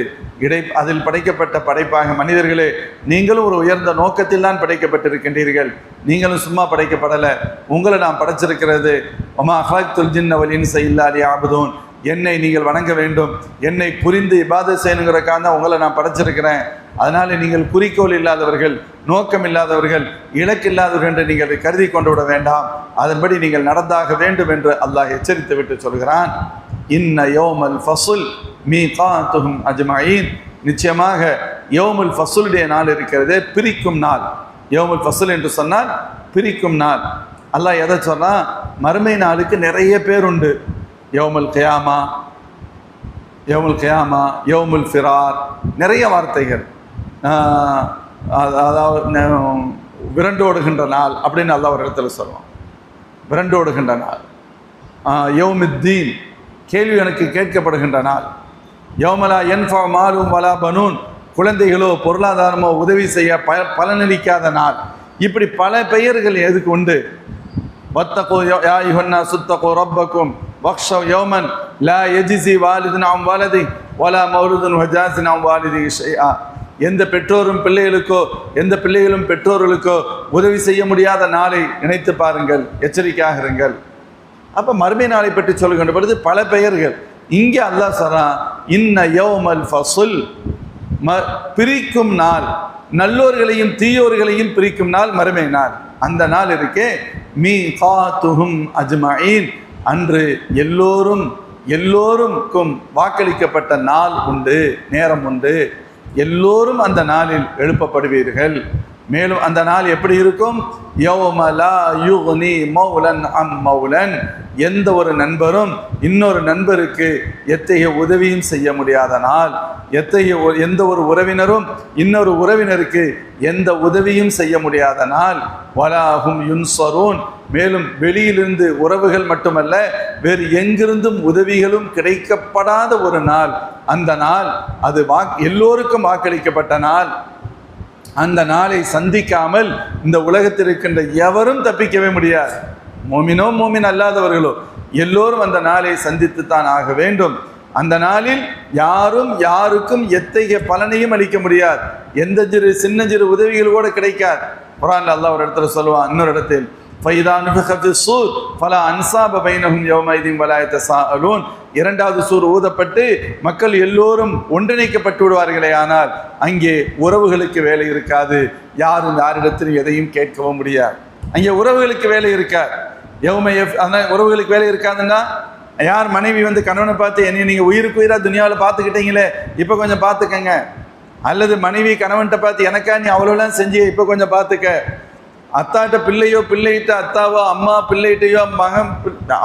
அதில் படைக்கப்பட்ட படைப்பாக மனிதர்களே, நீங்களும் ஒரு உயர்ந்த நோக்கத்தில் தான் படைக்கப்பட்டிருக்கின்றீர்கள். நீங்களும் சும்மா படைக்கப்படலை. உங்களை நான் படைச்சிருக்கிறது வமா ஹலக்துல் ஜின்ன வல் இன்ஸ இல்லா லியஅபுதூன், என்னை நீங்கள் வணங்க வேண்டும், என்னை புரிந்து இபாதத் செய்யணுங்கிறக்காக தான் உங்களை நான் படைச்சிருக்கிறேன். அதனால நீங்கள் குறிக்கோள் இல்லாதவர்கள், நோக்கம் இல்லாதவர்கள், இலக்கு இல்லாதவர்கள் என்று நீங்கள் கருதி கொண்டு விட வேண்டாம். அதன்படி நீங்கள் நடந்தாக வேண்டும் என்று அல்லாஹ் எச்சரித்து விட்டு சொல்கிறான். இன்ன யௌமல் ஃபஸ்ல் மீகாத்துஹும் அஜ்மஈன், நிச்சயமாக யௌமுல் ஃபஸ்லுடைய நாள் இருக்கிறது, பிரிக்கும் நாள். யௌமுல் ஃபஸ்ல் என்று சொன்னால் பிரிக்கும் நாள். அல்லாஹ் எதை சொன்னால், மறுமை நாளுக்கு நிறைய பேர் உண்டு. யௌமுல் கியாமா, யௌமுல் கியாமா, யௌமுல் ஃபிரார், நிறைய வார்த்தைகள். அதாவது விரண்டோடுகின்ற நாள் அப்படின்னு அல்லாஹ் ஒரு இடத்துல சொல்லுவோம். விரண்டோடுகின்ற நாள். யௌமுத்தீன், கேள்வி எனக்கு கேட்கப்படுகின்ற நாள். யௌமலா யன்ஃபா மாலும் வலா பனூன், குழந்தைகளோ பொருளாதாரமோ உதவி செய்ய பலனளிக்காத நாள். இப்படி பல பெயர்கள் எதுக்கு உண்டு. வத்தகோ யா அய்யுஹன்னா சுத்தகோ ரப்பக்கும் வக்ஷவ் யௌமன் லா யஜ்ஸி வாலிதுன் அன் வலதி வலா மௌலூதுன் வஜாஸின் அன் வாலிதி ஷைஆ, எந்த பெற்றோரும் பிள்ளைகளுக்கோ எந்த பிள்ளைகளும் பெற்றோர்களுக்கோ உதவி செய்ய முடியாத நாளை நினைத்து பாருங்கள், எச்சரிக்கையாக இருங்கள். அப்போ மறுமை நாளை பற்றி சொல்கின்ற பொழுது பல பெயர்கள். இங்கே அல்லாஹ் சொல்றான், இன்ன யௌமல் ஃபஸ்ல், பிரிக்கும் நாள், நல்லோர்களையும் தீயோர்களையும் பிரிக்கும் நாள் மறுமை நாள். அந்த நாள் இருக்கே, மீகாத்துஹும் அஜ்மஈன், அன்று எல்லோருக்கும் வாக்களிக்கப்பட்ட நாள் உண்டு, நேரம் உண்டு. எல்லோரும் அந்த நாளில் எழுப்பப்படுவீர்கள். மேலும் அந்த நாள் எப்படி இருக்கும்? யௌம லா யுக்னி மௌலன் அம் மௌலன், எந்த ஒரு நண்பரும் இன்னொரு நண்பருக்கு எத்தகைய உதவியும் செய்ய முடியாத நாள். எந்த ஒரு உறவினரும் இன்னொரு உறவினருக்கு எந்த உதவியும் செய்ய முடியாத நாள். வலாஹும் யுன்சரூன், மேலும் வெளியிலிருந்து உறவுகள் மட்டுமல்ல, வேறு எங்கிருந்தும் உதவிகளும் கிடைக்கப்படாத ஒரு நாள். அந்த நாள் அது எல்லோருக்கும் வாக்களிக்கப்பட்ட நாள். அந்த நாளை சந்திக்காமல் இந்த உலகத்தில் இருக்கின்ற எவரும் தப்பிக்கவே முடியாது. மோமினோ மோமின் அல்லாதவர்களோ எல்லோரும் அந்த நாளை சந்தித்து தான் ஆக வேண்டும். அந்த நாளில் யாரும் யாருக்கும் எத்தகைய பலனையும் அளிக்க முடியாது. எந்த சின்ன உதவிகள் கூட கிடைக்காது. குர்ஆன்ல அல்லாஹ் ஒரு இடத்துல சொல்லுவான், இன்னொரு இடத்தில் ஃபைதா நுஃபிக ஃபிஸ்ஸூர் ஃபலா அன்சாப பைனஹும் யௌமைதின் வலா யதஸாஅலூன், இரண்டாவது சூர் ஊதப்பட்டு மக்கள் எல்லோரும் ஒன்றிணைக்கப்பட்டு விடுவார்களே, ஆனால் அங்கே உறவுகளுக்கு வேலை இருக்காது. யாரும் யாரிடத்திலும் எதையும் கேட்கவும் முடியாது. அங்கே உறவுகளுக்கு வேலை இருக்காது. அதனால் உறவுகளுக்கு வேலை இருக்காதுன்னா, யார் மனைவி வந்து கணவனை பார்த்து என்னை நீங்கள் உயிருக்கு உயிராக துனியாவில் பார்த்துக்கிட்டீங்களே, இப்போ கொஞ்சம் பார்த்துக்கங்க. அல்லது மனைவி கணவன்கிட்ட பார்த்து எனக்கா நீ அவ்வளோலாம் செஞ்சு இப்போ கொஞ்சம் பார்த்துக்க. அத்தாட்ட பிள்ளையோ பிள்ளைகிட்ட அத்தாவோ அம்மா பிள்ளைகிட்டையோ மகன்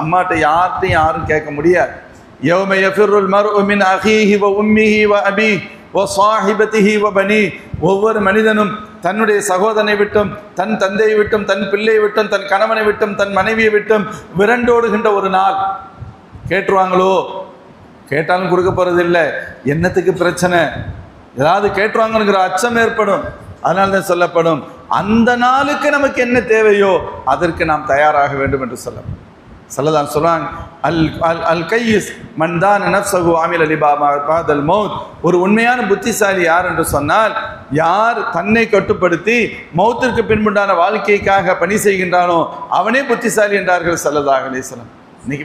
அம்மாட்ட யார்கிட்டையும் யாரும் கேட்க முடியாது. யௌம யஃபிருல் மர்உ மின் அஹீஹி வ உம்மிஹி வ அபீஹி வ ஸாஹிபதிஹி வ பனீஹி, ஒவ்வொரு மனிதனும் தன்னுடைய சகோதரனை விட்டும், தன் தந்தையை விட்டும், தன் பிள்ளையை விட்டும், தன் கணவனை விட்டும், தன் மனைவியை விட்டும் விரண்டோடுகின்ற ஒரு நாள். கேட்டுருவாங்களோ? கேட்டாலும் கொடுக்க போறதில்லை. என்னத்துக்கு பிரச்சனை? ஏதாவது கேட்டுருவாங்கங்கிற அச்சம் ஏற்படும். அதனால தான் சொல்லப்படும், அந்த நாளுக்கு நமக்கு என்ன தேவையோ அதற்கு நாம் தயாராக வேண்டும் என்று சொல்லலாம். சொல்லுவாங்க, அல் கையிஸ் மன்தான் நஃப்ஸஹு ஆமில லிபாதல் மௌத், ஒரு உண்மையான புத்திசாலி யார் என்று சொன்னால், யார் தன்னை கட்டுப்படுத்தி மௌத்திற்கு பின்புண்டான வாழ்க்கைக்காக பணி செய்கின்றானோ அவனே புத்திசாலி என்றார்கள் ஸல்லல்லாஹு அலைஹி வஸல்லம். இன்னைக்கு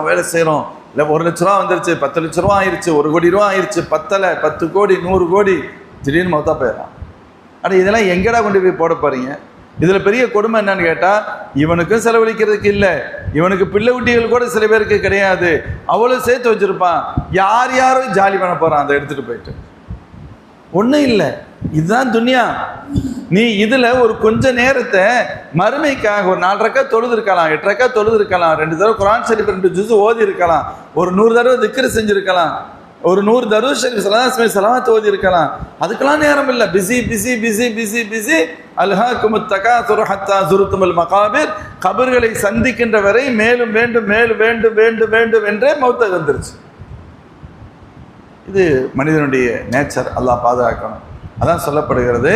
வேலை செய்கிறோம், இல்லை 1 லட்ச ரூபா வந்துருச்சு, 10 லட்ச ரூபா ஆயிடுச்சு, 1 கோடி ரூபா ஆயிடுச்சு, 10 கோடி 100 கோடி, திடீர்னு மௌத்தா போயிடலாம். ஆனால் இதெல்லாம் எங்கடா கொண்டு போய் போட போறீங்க? இதில் பெரிய கொடுமை என்னன்னு கேட்டால், இவனுக்கும் செலவழிக்கிறதுக்கு இல்லை, இவனுக்கு பிள்ளை குட்டிகள் கூட சில பேருக்கு கிடையாது, அவ்வளோ சேர்த்து வச்சிருப்பான். யாரோ ஜாலி பண்ண போகிறான் அதை எடுத்துகிட்டு போயிட்டு. ஒன்றும் இல்லை, இதுதான் துன்யா. நீ இதில் ஒரு கொஞ்ச நேரத்தை மறுமைக்காக ஒரு 4 ரக்கா தொழுது இருக்கலாம், 8 ரக்கா தொழுது இருக்கலாம், 2 தடவை குர்ஆன் ஷரீஃப் 2 ஜுஸ் ஓதி இருக்கலாம், ஒரு 100 தடவை திக்ர் செஞ்சுருக்கலாம். ஒரு 100 தரூத் ஷரீஃப் ஸலவாத் ஓதி இருக்கலாம். அதுக்கெல்லாம் நேரம் இல்லை. Busy busy busy busy busy. அல்ஹாக்குமுத் தகாசுர் ஹத்தா ஸுருத்துமுல் மகாபிர். கபர்களை சந்திக்கின்ற வரை மேலும் வேண்டும் மேலும் வேண்டும் வேண்டும் வேண்டும் என்றே மௌத் வந்துருச்சு. இது மனிதனுடைய நேச்சர். அல்லாஹ் பாதுகாக்கணும். அதான் சொல்லப்படுகிறது,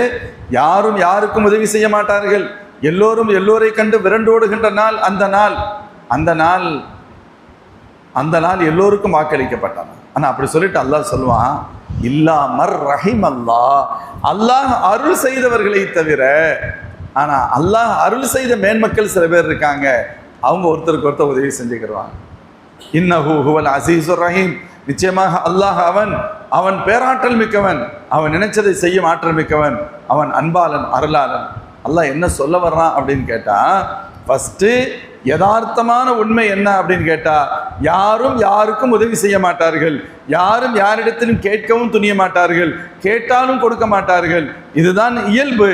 யாரும் யாருக்கும் உதவி செய்ய மாட்டார்கள், எல்லோரும் எல்லோரை கண்டு விரண்டோடுகின்ற நாள் அந்த நாள் எல்லோருக்கும் வாக்களிக்கப்பட்டான். ஆனா அப்படி சொல்லிட்டு அல்லாஹ் சொல்லுவான், இல்லா மர் ரஹிம் அல்லாஹ் அருள் செய்தவர்களை தவிர. ஆனா அல்லாஹ் அருள் செய்த மேன்மக்கள் சில பேர் இருக்காங்க, அவங்க ஒருத்தருக்கு ஒருத்தர் உதவி செஞ்சுக்கிறாங்க. இன்னஹு ஹுவல் அஸீஸுர் ரஹீம், நிச்சயமாக அல்லாஹ் அவன் பேராற்றல் மிக்கவன், அவன் நினைச்சதை செய்யும் ஆற்றல் மிக்கவன், அவன் அன்பாளன் அருளாளன். அல்லாஹ் என்ன சொல்ல வர்றான் அப்படின்னு கேட்டா, ஃபர்ஸ்ட் யதார்த்தமான உண்மை என்ன அப்படின்னு கேட்டா, யாரும் யாருக்கும் உதவி செய்ய மாட்டார்கள், யாரும் யாரிடத்திலும் கேட்கவும் துணிய மாட்டார்கள், கேட்டாலும் கொடுக்க மாட்டார்கள், இதுதான் இயல்பு.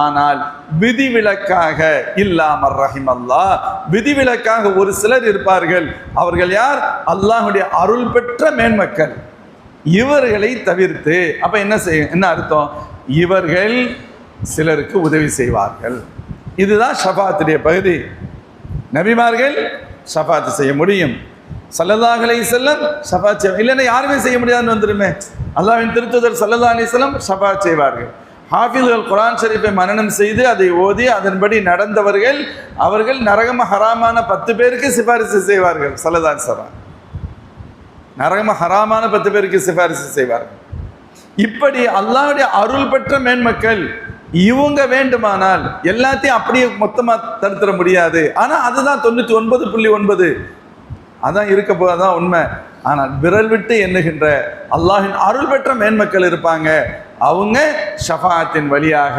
ஆனால் விதிவிலக்காக இல்லாமர் ரஹிம் அல்லாஹ், விதிவிலக்காக ஒரு சிலர் இருப்பார்கள். அவர்கள் யார்? அல்லாஹ்வுடைய அருள் பெற்ற மேன்மக்கள். இவர்களை தவிர்த்து அப்ப என்ன அர்த்தம்? இவர்கள் சிலருக்கு உதவி செய்வார்கள். இதுதான் ஷஃபாத்துடைய பகுதி. நபிமார்கள் ஷஃபாத் செய்ய முடியும், ஸல்லல்லாஹு அலைஹி வஸல்லம் ஷஃபாத் செய்ய, இல்லைன்னா யாருமே செய்ய முடியாதுன்னு வந்துருமே. அல்லாஹ்வின் திருத்தூதர் ஸல்லல்லாஹு அலைஹி வஸல்லம் ஷஃபாத் செய்வார்கள். ஹாஃபில்கள் குர்ஆன் ஷரீஃபை மனனம் செய்து அதை ஓதி அதன்படி நடந்தவர்கள், அவர்கள் நரகம் ஹராமான 10 பேருக்கு சிபாரிசு செய்வார்கள். ஸல்லல்லாஹு அலைஹி வஸல்லம் நரகம் ஹராமான 10 பேருக்கு சிபாரிசு செய்வார்கள். இப்படி அல்லாஹ்வுடைய அருள் பெற்ற மேன்மக்கள் இவங்க வேண்டுமானால் எல்லாத்தையும் அப்படியே மொத்தமா தடுத்துட முடியாது. ஆனா அதுதான் 99.9 அதான் இருக்க போதான் உண்மை. ஆனால் விரல் விட்டு எண்ணுகின்ற அல்லாஹின் அருள் பெற்ற மேன்மக்கள் இருப்பாங்க. அவங்க ஷஃபாஅத்தின் வழியாக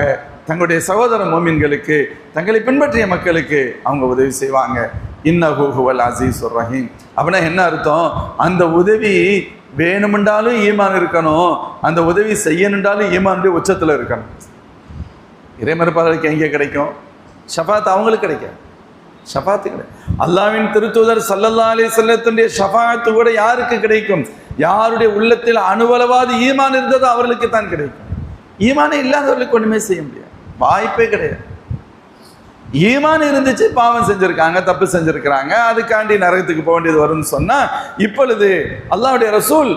தங்களுடைய சகோதர மோமின்களுக்கு, தங்களை பின்பற்றிய மக்களுக்கு அவங்க உதவி செய்வாங்க. இன்னஹு ஹுவல் அஸீஸுர் ரஹீம். அப்படின்னா என்ன அர்த்தம்? அந்த உதவி வேணுமென்றாலும் ஈமான் இருக்கணும், அந்த உதவி செய்யணுன்றாலும் ஈமானுடைய உச்சத்தில் இருக்கணும். இறைமறுப்பாளருக்கு எங்கே கிடைக்கும்? ஷஃபாத் அவங்களுக்கு கிடைக்கும். ஷஃபாத்து கிடைக்கும். அல்லாஹ்வின் திருத்தூதர் ஸல்லல்லாஹு அலைஹி வஸல்லத்துடைய ஷஃபாத்து கூட யாருக்கு கிடைக்கும்? யாருடைய உள்ளத்தில் அணுவளவாது ஈமான் இருந்ததோ அவர்களுக்கு தான் கிடைக்கும். ஈமானே இல்லாதவர்களுக்கு ஒண்ணுமே செய்ய முடியாது, வாய்ப்பே கிடையாது. ஈமான் இருந்துச்சு, பாவம் செஞ்சிருக்காங்க, தப்பு செஞ்சிருக்கிறாங்க, அதுக்காண்டி நரகத்துக்கு போக வேண்டியது வரும்னு சொன்னா, இப்பொழுது அல்லாஹ்வுடைய ரசூல்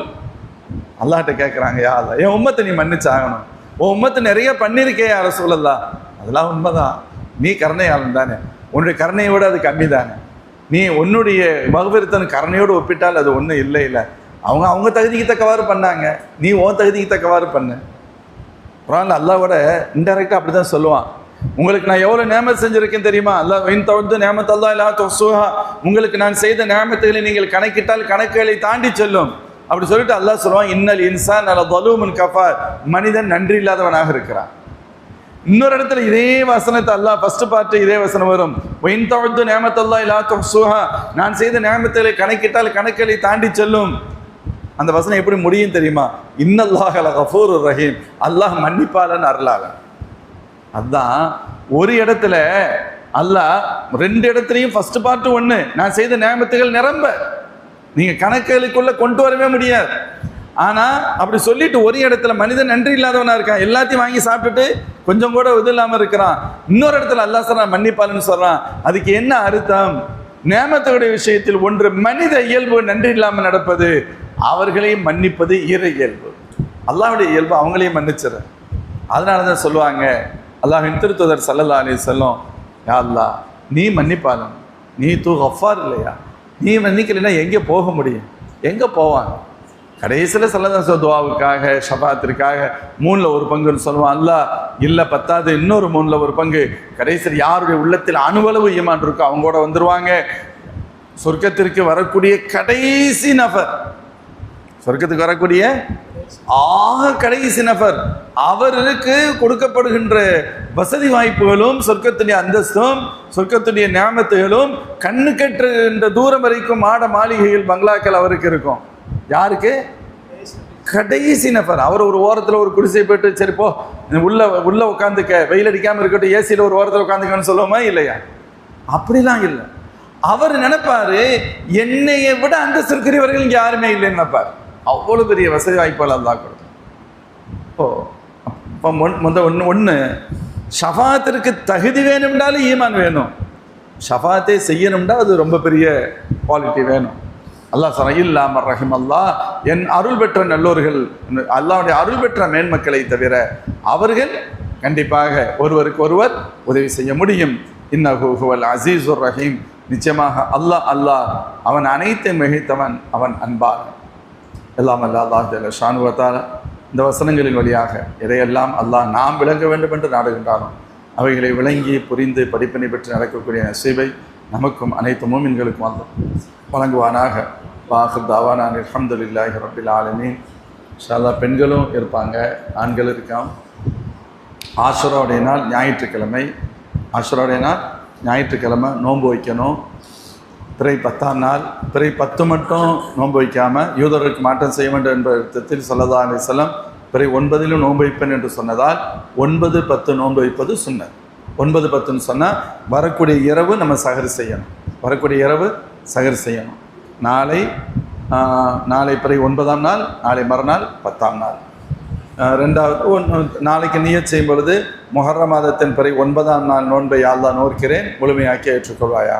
அல்லாஹ்ட்ட கேட்குறாங்க, யா அல்லாஹ் என் உம்மத்தை நீ மன்னிச்சாகணும், உன் உம்மத்து நிறைய பண்ணியிருக்கே யா ரசூலல்லாஹ். அதெல்லாம் உண்மைதான், நீ கருணையாளன் தானே, உன்னுடைய கருணையை விட அது கம்மி தானே, நீ உன்னுடைய மகபிரத்தன் கருணையோடு ஒப்பிட்டால் அது ஒன்றும் இல்லை. அவங்க தகுதிக்கு தக்கவாறு பண்ணாங்க, நீ உன் தகுதிக்கு தக்கவாறு பண்ணு. குர்ஆன்ல அல்லாஹ்வோட இன்டெரக்டாக அப்படி தான் சொல்லுவான். உங்களுக்கு நான் எவ்வளோ நேமத் செஞ்சிருக்கேன் தெரியுமா? அல்லாஹ் இன் தஅது நிஅமத் அல்லாஹ் லா துஹ்ஸூஹா, உங்களுக்கு நான் செய்த நிஅமத்துகளை நீங்கள் கணக்கிட்டால் கணக்குகளை தாண்டி செல்லும். அப்படி சொல்லிட்டு அல்லாஹ் சொல்லுவான், இன்னல் இன்சான் லதலூமுன் கஃபார், மனிதன் நன்றி இல்லாதவனாக இருக்கிறான். இன்னொரு இடத்துல இதே வசனத்தை அல்லாஹ் ஃபர்ஸ்ட் பார்ட் இதே வசனம் வரும், இன் தஅது நிஅமத் அல்லாஹ் லா துஹ்ஸூஹா, நான் செய்த நிஅமத்துகளை கணக்கிட்டால் கணக்குகளை தாண்டி செல்லும். அந்த வசனம் எப்படி முடியும் தெரியுமா? இன்னல்லாஹ லகஃபூருர் ரஹீம், அல்லாஹ் மன்னிப்பாளன் அருளாளன். அதுதான் ஒரு இடத்துல அல்லாஹ் 2 இடத்துலையும் ஃபர்ஸ்ட் பார்ட் ஒன்று, நான் செய்த நியமத்துகள் நிரம்ப நீங்க கணக்குகளுக்குள்ள கொண்டு வரவே முடியாது. ஆனா அப்படி சொல்லிட்டு ஒரு இடத்துல மனிதன் நன்றி இல்லாதவனா இருக்கான், எல்லாத்தையும் வாங்கி சாப்பிட்டுட்டு கொஞ்சம் கூட இது இல்லாம இருக்கிறான். இன்னொரு இடத்துல அல்லாஹ் சொல்றான் மன்னிப்பாளன்னு சொல்றான். அதுக்கு என்ன அர்த்தம்? நியமத்துடைய விஷயத்தில் ஒன்று மனித இயல்பு நன்றி இல்லாமல் நடப்பது, அவர்களையும் மன்னிப்பது இறை இயல்பு. அல்லாஹ்வுடைய இயல்பு அவங்களையும் மன்னிச்சிட. அதனால தான் சொல்லுவாங்க, அல்லாஹ்வின் திருத்தூதர் ஸல்லல்லாஹு அலைஹி வஸல்லம், யா அல்லாஹ் நீ மன்னிப்பாளன், நீ தூ கஃபார் இல்லையா, நீ மன்னிக்கலைன்னா எங்கே போக முடியும்? எங்கே போவாங்க? கடைசியில் ஸல்லல்லாஹு துஆவுக்காக ஷஃபாத்திற்காக 3ல் 1 பங்குன்னு சொல்லுவான். அல்லாஹ் இல்லை பத்தாது, இன்னொரு 3ல் 1 பங்கு. கடைசியில் யாருடைய உள்ளத்தில் அணுவளவு ஈமான் இருக்கோ அவங்க கூட வந்துருவாங்க. சொர்க்கத்திற்கு வரக்கூடிய கடைசி நபர், சொர்க்கத்துக்கு வரக்கூடிய கடைசி நபர், அவருக்கு கொடுக்கப்படுகின்ற வசதி வாய்ப்புகளும் சொர்க்கத்துடைய அந்தஸ்தும் சொர்க்கத்துடைய நியமத்துகளும் கண்ணு கட்டுகின்ற தூரம் வரைக்கும் மாட மாளிகைகள் பங்களாக்கள் அவருக்கு இருக்கும். யாருக்கு? கடைசி நபர். அவர் ஒரு ஓரத்தில் ஒரு குடிசை போயிட்டு சரி போ உள்ள உட்காந்துக்க, வெயில் அடிக்காமல் இருக்கட்டும், ஏசியில் ஒரு ஓரத்தில் உட்காந்துக்கன்னு சொல்லுவோமா இல்லையா? அப்படிலாம் இல்லை. அவர் நினைப்பாரு என்னையை விட அந்தஸ்திற்குரியவர்கள் இங்கே யாருமே இல்லைன்னு நினைப்பார். அவ்வளோ பெரிய வசதி வாய்ப்புகள் அல்லாஹ் கொடுக்கும். இப்போ ஒன்று ஷஃபாத்திற்கு தகுதி வேணும்னாலும் ஈமான் வேணும். ஷஃபாத்தை செய்யணும்னா அது ரொம்ப பெரிய குவாலிட்டி வேணும். அல்லாஹ் சொல்றான், ரஹிம் அல்லாஹ், என் அருள் பெற்ற நல்லோர்கள், அல்லாஹ்வுடைய அருள் பெற்ற மேன்மக்களை தவிர அவர்கள் கண்டிப்பாக ஒருவருக்கு ஒருவர் உதவி செய்ய முடியும். இன்னஹு ஹுவல் அஸீஸுர் ரஹீம், நிச்சயமாக அல்லாஹ் அவன் அனைத்தையும் மிகைத்தவன், அவன் அன்பான். எல்லாம் அல்லாஹ் ஜல்ல ஷானு வ தஆலா இந்த வசனங்களின் வழியாக எதையெல்லாம் அல்லாஹ் நாம் விளங்க வேண்டும் என்று நாடுகின்றானோ அவைகளை விளங்கி புரிந்து படிப்பினை பெற்று நடக்கக்கூடிய நசீபை நமக்கும் அனைத்து மூமின்களுக்கும் அல்லாஹ் வழங்குவானாக. வாஹிர் தாவானா அல்ஹம்துலில்லாஹி ரப்பில் ஆலமீன். இன்ஷா அல்லாஹ் பெண்களும் இருப்பாங்க, ஆண்கள் இருக்காம். ஆஷுராவுடைய நாள் ஞாயிற்றுக்கிழமை. ஆஷுராவுடைய நாள் ஞாயிற்றுக்கிழமை நோன்பு வைக்கணும். பிறை 10ஆம் நாள், பிறை 10 மட்டும் நோன்பு வைக்காமல் யூதருக்கு மாற்றம் செய்ய வேண்டும் என்ற அர்த்தத்தில் ஸல்லல்லாஹு அலைஹி வஸல்லம் பிறை 9 நோன்பு வைப்பேன் என்று சொன்னதால் 9, 10 நோன்பு வைப்பது சுன்னத். 9, 10ன்னு சொன்னால் வரக்கூடிய இரவு நம்ம சஹர் செய்யணும். வரக்கூடிய இரவு சஹர் செய்யணும். நாளை பிறை 9ஆம் நாள், நாளை மறுநாள் 10ஆம் நாள். நாளைக்கு நியத் செய்யும் பொழுது முஹர்ரம் மாதத்தின் பிறை 9ஆம் நாள் நோன்பை அல்லாஹ் நோக்கிறேன், முழுமையாக்கி ஏற்றுக்கொள்வாயா.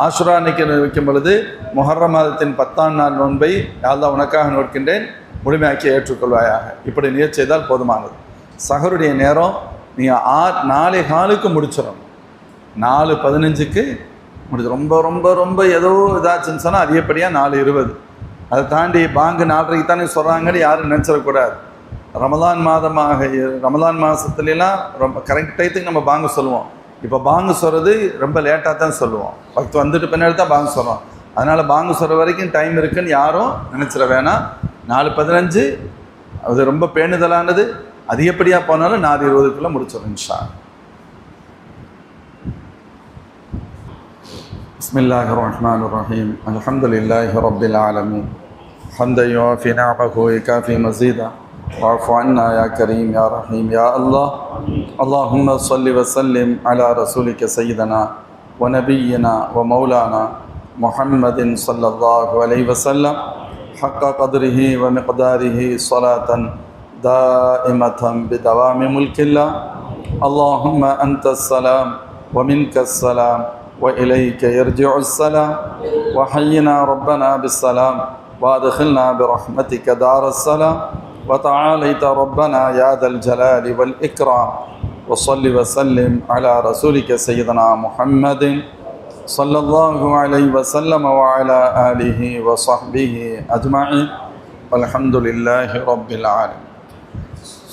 ஆஷுரா அன்னைக்கு வைக்கும் பொழுது முஹர்ரம் மாதத்தின் 10ஆம் நாள் நோன்பை அல்லாஹ் உனக்காக நோக்கின்றேன், முழுமையாக்கி ஏற்றுக்கொள்வாயாக. இப்படி நியத் செய்தால் போதுமானது. சஹருடைய நேரம் நீங்கள் 4:15 முடிச்சிடும். 4:15 முடிச்சு ரொம்ப ரொம்ப ரொம்ப ஏதோ இதாச்சுன்னு சொன்னால் அதிகப்படியாக 4:20. அதை தாண்டி பாங்கு 4:30 தானே சொல்கிறாங்கன்னு யாரும் நினச்சிடக்கூடாது. ரமலான் மாதத்துலாம் ரொம்ப கரெக்ட் டயத்துக்கு நம்ம பாங்கு சொல்லுவோம். இப்போ பாங்கு சொல்கிறது ரொம்ப லேட்டாக தான் சொல்லுவோம். பக்து வந்துட்டு பின்னாடி தான் பாங்கு சொல்கிறோம். அதனால் பாங்கு சொல்கிற வரைக்கும் டைம் இருக்குன்னு யாரும் நினச்சிட வேணாம். 4:15 அது ரொம்ப பேணுதலானது. அதிகப்படியாக போனாலும் 4:20 முடிச்சிடும் இன்ஷா. பிஸ்மில்லாஹிர் ரஹ்மானிர் ரஹீம். அல்ஹம்துலில்லாஹி ரப்பில் ஆலமீன். ஹம்தன் யுவாஃபி நிஅமஹு வ யுகாஃபி மஸீதா. واعف عنا يا كريم يا رحيم يا الله. اللهم صل وسلم على رسولك سيدنا ونبينا ومولانا محمد صلى الله عليه وسلم حق قدره ومقداره صلاة دائمة بدوام ملك الله. اللهم أنت السلام ومنك السلام وإليك يرجع السلام. وحينا ربنا بالسلام وادخلنا برحمتك دار السلام. وتعاليت ربنا يا ذا الجلال والإكرام. وصل وسلم على رسولك سيدنا محمد صلى الله عليه وسلم وعلى آله وصحبه أجمعين. والحمد لله رب العالمين.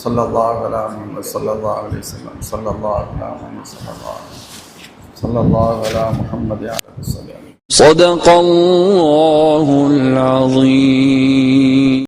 صلى الله على محمد صلى الله عليه وسلم. صلى الله على محمد صلى الله على محمد يا رب. صدق الله العظيم.